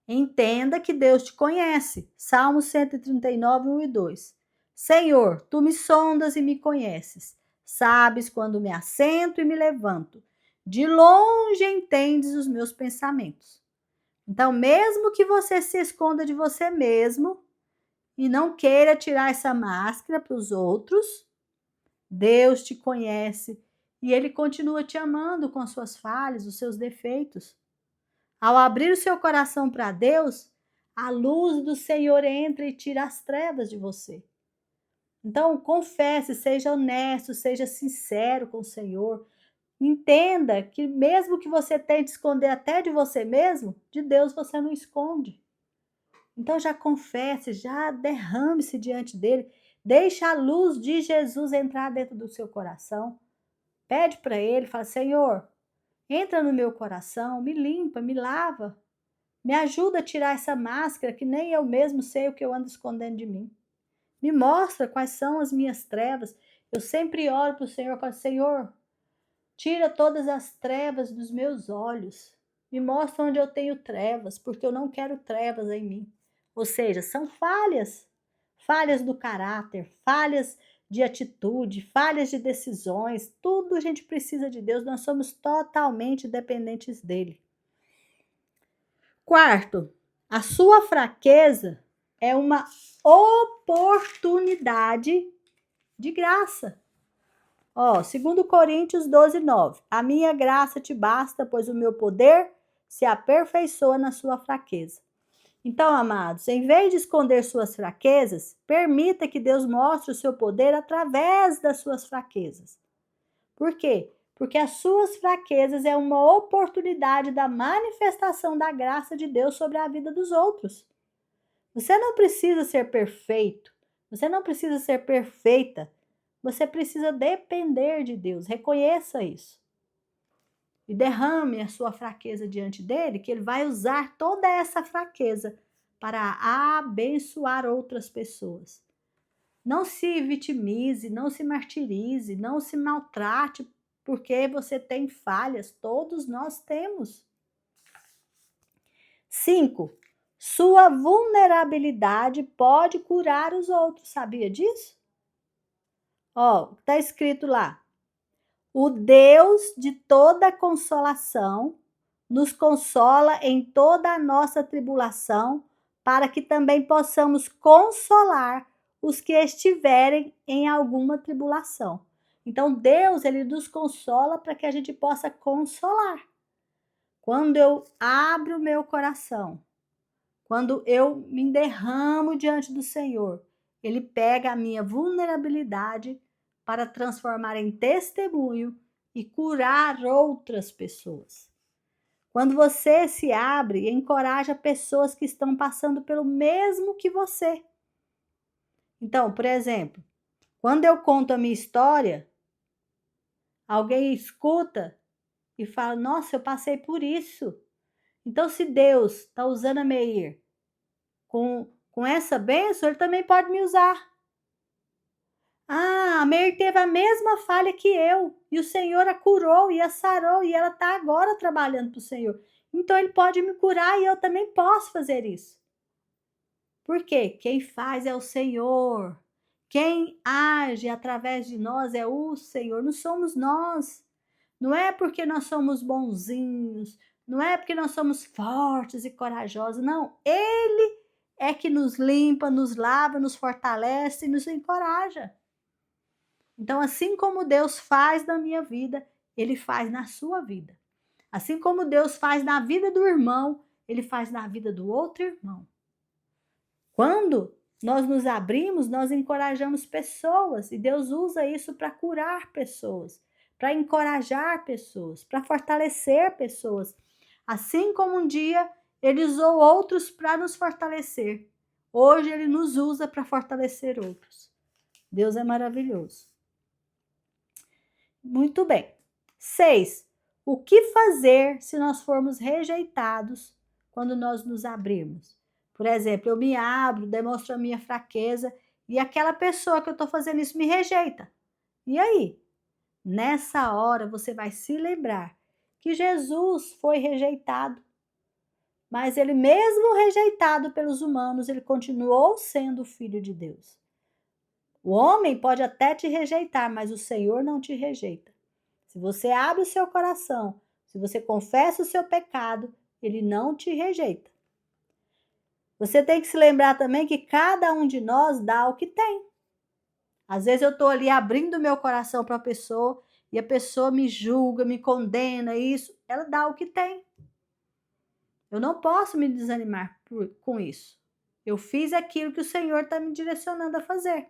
A: entenda que Deus te conhece. Salmo 139, 1 e 2. Senhor, tu me sondas e me conheces. Sabes quando me assento e me levanto. De longe entendes os meus pensamentos. Então, mesmo que você se esconda de você mesmo e não queira tirar essa máscara para os outros, Deus te conhece e Ele continua te amando com as suas falhas, os seus defeitos. Ao abrir o seu coração para Deus, a luz do Senhor entra e tira as trevas de você. Então, confesse, seja honesto, seja sincero com o Senhor. Entenda que mesmo que você tente esconder até de você mesmo, de Deus você não esconde. Então já confesse, já derrame-se diante dele, deixa a luz de Jesus entrar dentro do seu coração. Pede para ele, fala: Senhor, entra no meu coração, me limpa, me lava, me ajuda a tirar essa máscara que nem eu mesmo sei o que eu ando escondendo de mim. Me mostra quais são as minhas trevas. Eu sempre oro para o Senhor, falo, Senhor, tira todas as trevas dos meus olhos. Me mostra onde eu tenho trevas, porque eu não quero trevas em mim. Ou seja, são falhas. Falhas do caráter, falhas de atitude, falhas de decisões. Tudo a gente precisa de Deus. Nós somos totalmente dependentes dele. Quarto, a sua fraqueza é uma oportunidade de graça. Ó, 2 Coríntios 12:9. A minha graça te basta, pois o meu poder se aperfeiçoa na sua fraqueza. Então, amados, em vez de esconder suas fraquezas, permita que Deus mostre o seu poder através das suas fraquezas. Por quê? Porque as suas fraquezas é uma oportunidade da manifestação da graça de Deus sobre a vida dos outros. Você não precisa ser perfeito, você não precisa ser perfeita, você precisa depender de Deus, reconheça isso. E derrame a sua fraqueza diante dele, que ele vai usar toda essa fraqueza para abençoar outras pessoas. Não se vitimize, não se martirize, não se maltrate, porque você tem falhas, todos nós temos. 5. Sua vulnerabilidade pode curar os outros, sabia disso? Ó, tá escrito lá. O Deus de toda consolação nos consola em toda a nossa tribulação, para que também possamos consolar os que estiverem em alguma tribulação. Então, Deus, ele nos consola para que a gente possa consolar. Quando eu abro o meu coração, quando eu me derramo diante do Senhor, ele pega a minha vulnerabilidade para transformar em testemunho e curar outras pessoas. Quando você se abre, encoraja pessoas que estão passando pelo mesmo que você. Então, por exemplo, quando eu conto a minha história, alguém escuta e fala, nossa, eu passei por isso. Então, se Deus está usando a Meir com essa bênção, ele também pode me usar. Ah, a Meir teve a mesma falha que eu, e o Senhor a curou e a sarou, e ela está agora trabalhando para o Senhor. Então, ele pode me curar e eu também posso fazer isso. Por quê? Quem faz é o Senhor. Quem age através de nós é o Senhor, não somos nós. Não é porque nós somos bonzinhos, não é porque nós somos fortes e corajosos, não. Ele é que nos limpa, nos lava, nos fortalece e nos encoraja. Então, assim como Deus faz na minha vida, ele faz na sua vida. Assim como Deus faz na vida do irmão, ele faz na vida do outro irmão. Quando nós nos abrimos, nós encorajamos pessoas e Deus usa isso para curar pessoas, para encorajar pessoas, para fortalecer pessoas. Assim como um dia ele usou outros para nos fortalecer, hoje ele nos usa para fortalecer outros. Deus é maravilhoso. Muito bem. 6. O que fazer se nós formos rejeitados quando nós nos abrirmos? Por exemplo, eu me abro, demonstro a minha fraqueza e aquela pessoa que eu estou fazendo isso me rejeita. E aí? Nessa hora você vai se lembrar que Jesus foi rejeitado, mas ele mesmo rejeitado pelos humanos, ele continuou sendo o Filho de Deus. O homem pode até te rejeitar, mas o Senhor não te rejeita. Se você abre o seu coração, se você confessa o seu pecado, ele não te rejeita. Você tem que se lembrar também que cada um de nós dá o que tem. Às vezes eu estou ali abrindo meu coração para a pessoa e a pessoa me julga, me condena, isso. Ela dá o que tem. Eu não posso me desanimar com isso. Eu fiz aquilo que o Senhor está me direcionando a fazer.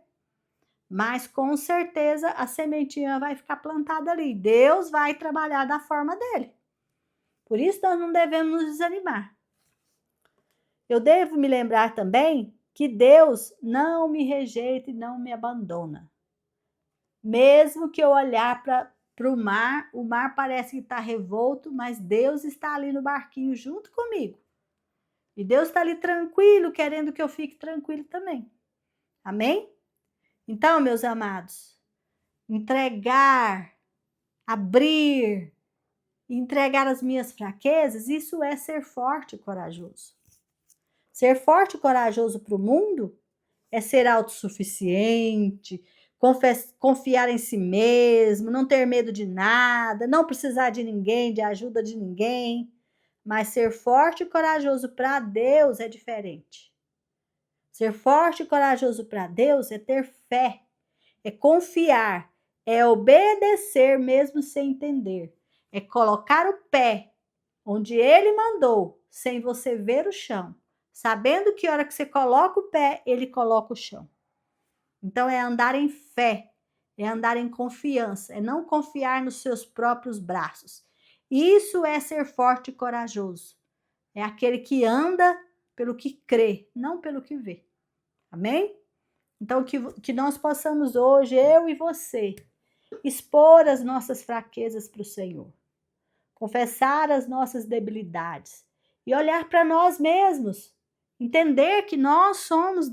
A: Mas com certeza a sementinha vai ficar plantada ali. Deus vai trabalhar da forma dele. Por isso nós não devemos nos desanimar. Eu devo me lembrar também que Deus não me rejeita e não me abandona. Mesmo que eu olhar para o mar parece que está revolto, mas Deus está ali no barquinho junto comigo. E Deus está ali tranquilo, querendo que eu fique tranquilo também. Amém? Então, meus amados, entregar, abrir, entregar as minhas fraquezas, isso é ser forte e corajoso. Ser forte e corajoso para o mundo é ser autossuficiente, confiar em si mesmo, não ter medo de nada, não precisar de ninguém, de ajuda de ninguém. Mas ser forte e corajoso para Deus é diferente. Ser forte e corajoso para Deus é ter fé, é confiar, é obedecer mesmo sem entender, é colocar o pé onde Ele mandou, sem você ver o chão, sabendo que a hora que você coloca o pé, Ele coloca o chão. Então é andar em fé, é andar em confiança, é não confiar nos seus próprios braços. Isso é ser forte e corajoso. É aquele que anda pelo que crê, não pelo que vê. Amém? Então, que nós possamos hoje, eu e você, expor as nossas fraquezas para o Senhor, confessar as nossas debilidades e olhar para nós mesmos, entender que nós somos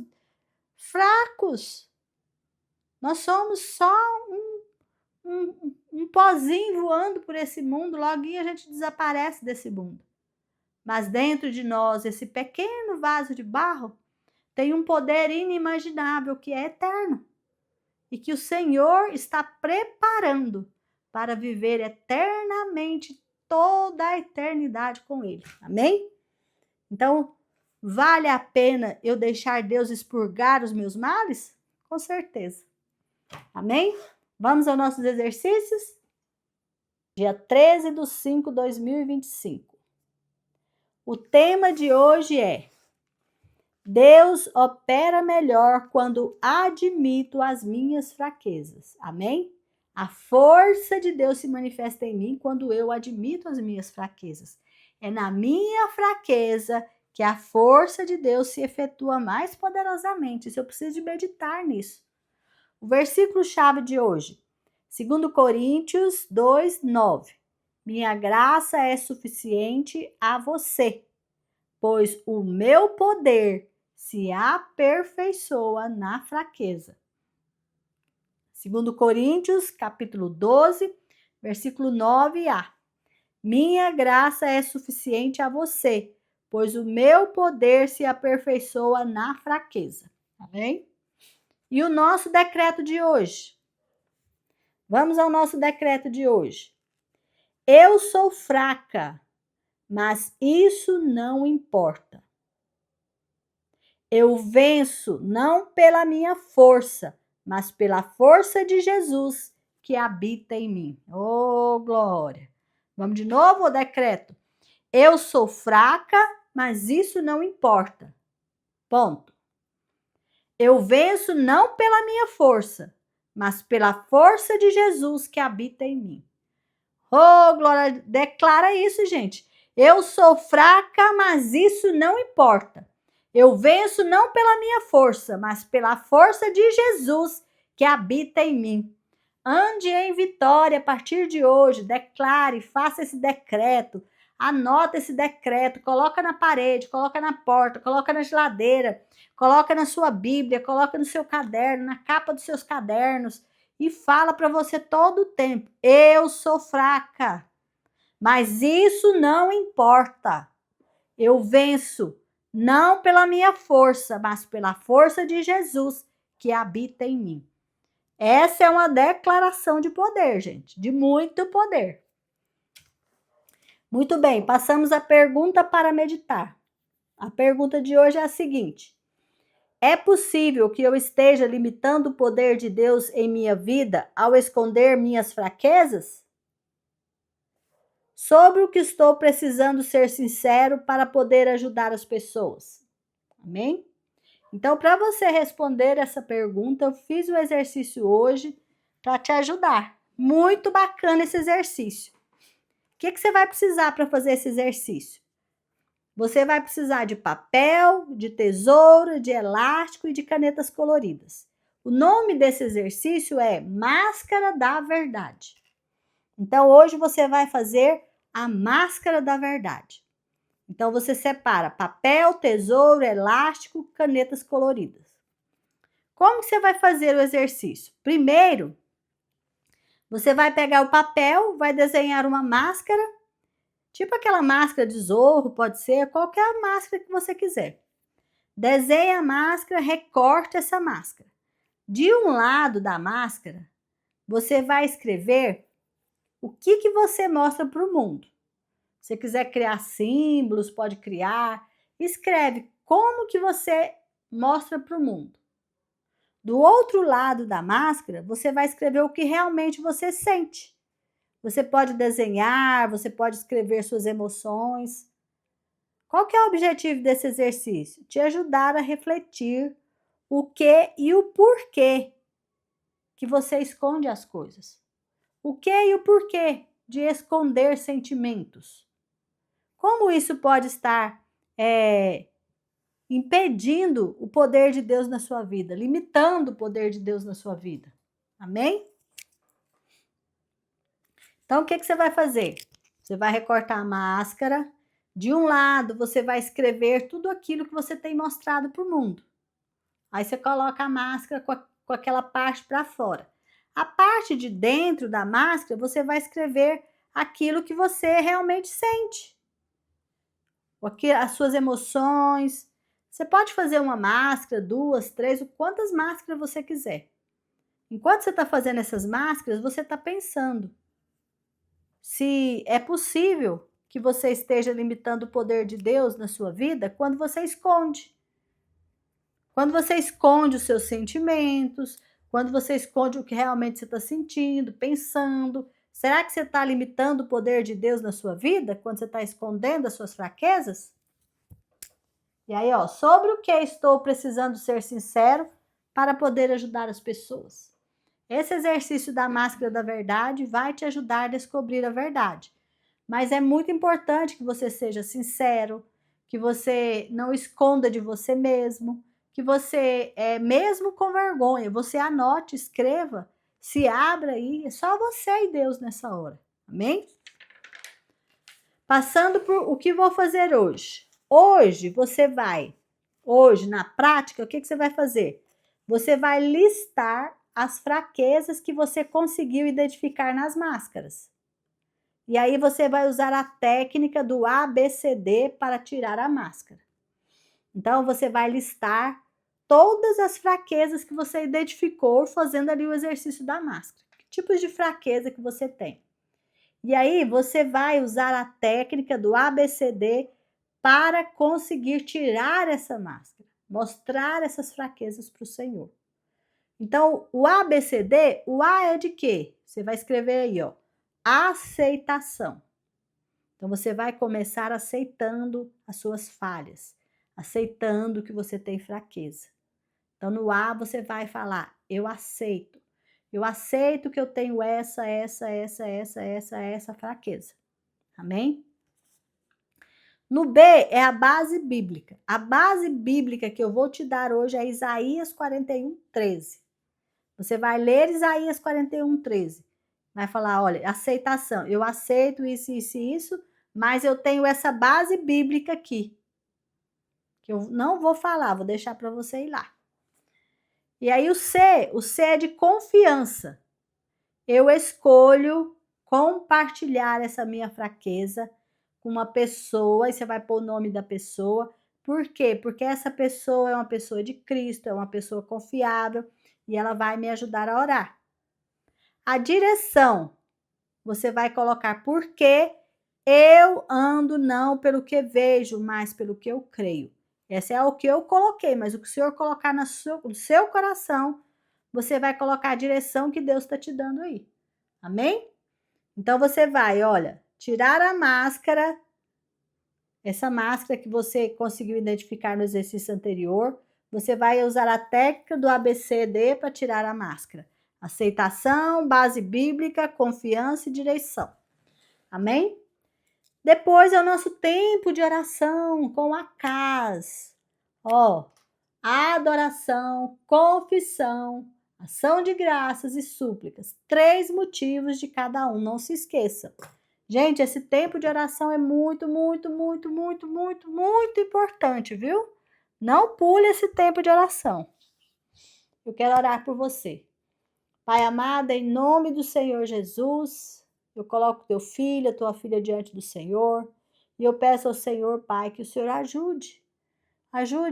A: fracos, nós somos só um pozinho voando por esse mundo, logo a gente desaparece desse mundo. Mas dentro de nós, esse pequeno vaso de barro tem um poder inimaginável que é eterno e que o Senhor está preparando para viver eternamente toda a eternidade com Ele. Amém? Então, vale a pena eu deixar Deus expurgar os meus males? Com certeza. Amém? Vamos aos nossos exercícios? Dia 13/5/2025. O tema de hoje é: Deus opera melhor quando admito as minhas fraquezas. Amém? A força de Deus se manifesta em mim quando eu admito as minhas fraquezas. É na minha fraqueza que a força de Deus se efetua mais poderosamente. Isso eu preciso de meditar nisso. O versículo-chave de hoje, 2 Coríntios 2:9. Minha graça é suficiente a você, pois o meu poder se aperfeiçoa na fraqueza. 2 Coríntios, capítulo 12, versículo 9a. Minha graça é suficiente a você, pois o meu poder se aperfeiçoa na fraqueza. Amém? E o nosso decreto de hoje? Vamos ao nosso decreto de hoje. Eu sou fraca, mas isso não importa. Eu venço não pela minha força, mas pela força de Jesus que habita em mim. Oh, glória! Vamos de novo ao decreto. Eu sou fraca, mas isso não importa. Ponto. Eu venço não pela minha força, mas pela força de Jesus que habita em mim. Oh, glória! Declara isso, gente. Eu sou fraca, mas isso não importa. Eu venço não pela minha força, mas pela força de Jesus que habita em mim. Ande em vitória a partir de hoje. Declare, faça esse decreto. Anota esse decreto, coloca na parede, coloca na porta, coloca na geladeira, coloca na sua Bíblia, coloca no seu caderno, na capa dos seus cadernos e fala para você todo o tempo: eu sou fraca, mas isso não importa. Eu venço não pela minha força, mas pela força de Jesus que habita em mim. Essa é uma declaração de poder, gente, de muito poder. Muito bem, passamos à pergunta para meditar. A pergunta de hoje é a seguinte: é possível que eu esteja limitando o poder de Deus em minha vida ao esconder minhas fraquezas? Sobre o que estou precisando ser sincero para poder ajudar as pessoas. Amém? Então, para você responder essa pergunta, eu fiz o exercício hoje para te ajudar. Muito bacana esse exercício. O que você vai precisar para fazer esse exercício? Você vai precisar de papel, de tesoura, de elástico e de canetas coloridas. O nome desse exercício é Máscara da Verdade. Então, hoje você vai fazer a máscara da verdade. Então, você separa papel, tesouro, elástico, canetas coloridas. Como que você vai fazer o exercício? Primeiro, Você vai pegar o papel, vai desenhar uma máscara, tipo aquela máscara de Zorro, pode ser qualquer máscara que você quiser. Desenhe a máscara, recorte essa máscara. De um lado da máscara, você vai escrever o que você mostra para o mundo. Se você quiser criar símbolos, pode criar. Escreve como que você mostra para o mundo. Do outro lado da máscara, você vai escrever o que realmente você sente. Você pode desenhar, você pode escrever suas emoções. Qual que é o objetivo desse exercício? Te ajudar a refletir o que e o porquê que você esconde as coisas. O que e o porquê de esconder sentimentos. Como isso pode estar impedindo o poder de Deus na sua vida, limitando o poder de Deus na sua vida. Amém? Então, o que você vai fazer? Você vai recortar a máscara. De um lado, você vai escrever tudo aquilo que você tem mostrado para o mundo. Aí você coloca a máscara com aquela parte para fora. A parte de dentro da máscara, você vai escrever aquilo que você realmente sente. As suas emoções. Você pode fazer uma máscara, 2, 3, quantas máscaras você quiser. Enquanto você está fazendo essas máscaras, você está pensando se é possível que você esteja limitando o poder de Deus na sua vida quando você esconde. Quando você esconde os seus sentimentos, quando você esconde o que realmente você está sentindo, pensando. Será que você está limitando o poder de Deus na sua vida quando você está escondendo as suas fraquezas? E aí, sobre o que estou precisando ser sincero para poder ajudar as pessoas. Esse exercício da máscara da verdade vai te ajudar a descobrir a verdade. Mas é muito importante que você seja sincero, que você não esconda de você mesmo, que você, mesmo com vergonha, você anote, escreva, se abra aí, é só você e Deus nessa hora. Amém? Passando por o que vou fazer hoje. Hoje, na prática, o que você vai fazer? Você vai listar as fraquezas que você conseguiu identificar nas máscaras. E aí você vai usar a técnica do ABCD para tirar a máscara. Então, você vai listar todas as fraquezas que você identificou fazendo ali o exercício da máscara. Que tipos de fraqueza que você tem? E aí, você vai usar a técnica do ABCD para conseguir tirar essa máscara, mostrar essas fraquezas para o Senhor. Então, o ABCD, o A é de quê? Você vai escrever aí, aceitação. Então, você vai começar aceitando as suas falhas, aceitando que você tem fraqueza. Então, no A, você vai falar, eu aceito. Eu aceito que eu tenho essa fraqueza. Amém? No B é a base bíblica. A base bíblica que eu vou te dar hoje é Isaías 41:13. Você vai ler Isaías 41:13. Vai falar, olha, aceitação. Eu aceito isso, isso e isso, mas eu tenho essa base bíblica aqui. Que eu não vou falar, vou deixar para você ir lá. E aí o C é de confiança. Eu escolho compartilhar essa minha fraqueza com uma pessoa, e você vai pôr o nome da pessoa. Por quê? Porque essa pessoa é uma pessoa de Cristo, é uma pessoa confiável, e ela vai me ajudar a orar. A direção, você vai colocar porque eu ando não pelo que vejo, mas pelo que eu creio. Essa é o que eu coloquei, mas o que o Senhor colocar no seu coração, você vai colocar a direção que Deus está te dando aí. Amém? Então, você vai, olha, tirar a máscara, essa máscara que você conseguiu identificar no exercício anterior, você vai usar a técnica do ABCD para tirar a máscara. Aceitação, base bíblica, confiança e direção. Amém? Depois é o nosso tempo de oração com a CAS. Adoração, confissão, ação de graças e súplicas. 3 motivos de cada um, não se esqueça. Gente, esse tempo de oração é muito, muito, muito, muito, muito, muito importante, viu? Não pule esse tempo de oração. Eu quero orar por você. Pai amado, em nome do Senhor Jesus, eu coloco teu filho, a tua filha diante do Senhor, e eu peço ao Senhor, Pai, que o Senhor ajude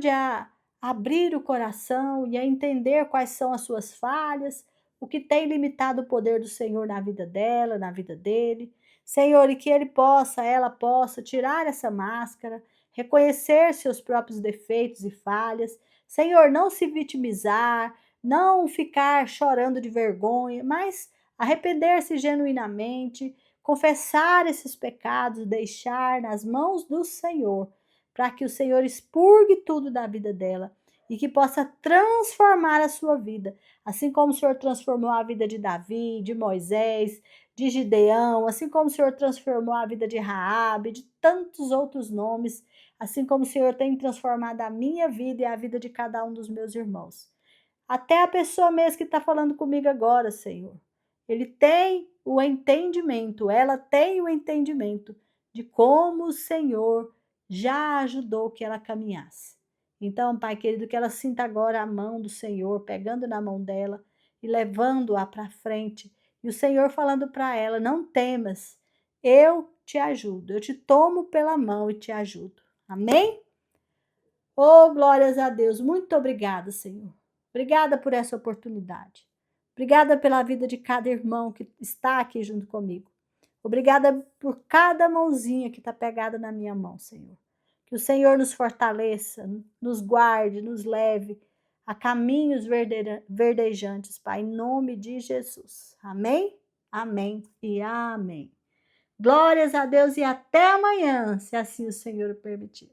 A: a abrir o coração e a entender quais são as suas falhas, o que tem limitado o poder do Senhor na vida dela, na vida dele. Senhor, e que ela possa tirar essa máscara, reconhecer seus próprios defeitos e falhas. Senhor, não se vitimizar, não ficar chorando de vergonha, mas arrepender-se genuinamente, confessar esses pecados, deixar nas mãos do Senhor, para que o Senhor expurgue tudo da vida dela e que possa transformar a sua vida, assim como o Senhor transformou a vida de Davi, de Moisés, de Gideão, assim como o Senhor transformou a vida de Raabe, de tantos outros nomes, assim como o Senhor tem transformado a minha vida e a vida de cada um dos meus irmãos. Até a pessoa mesmo que está falando comigo agora, Senhor. Ele tem o entendimento, ela tem o entendimento de como o Senhor já ajudou que ela caminhasse. Então, Pai querido, que ela sinta agora a mão do Senhor, pegando na mão dela e levando-a para frente. E o Senhor falando para ela: não temas, eu te ajudo, eu te tomo pela mão e te ajudo. Amém? Oh, glórias a Deus. Muito obrigada, Senhor. Obrigada por essa oportunidade. Obrigada pela vida de cada irmão que está aqui junto comigo. Obrigada por cada mãozinha que está pegada na minha mão, Senhor. Que o Senhor nos fortaleça, nos guarde, nos leve a caminhos verdejantes, Pai, em nome de Jesus. Amém? Amém e amém. Glórias a Deus e até amanhã, se assim o Senhor permitir.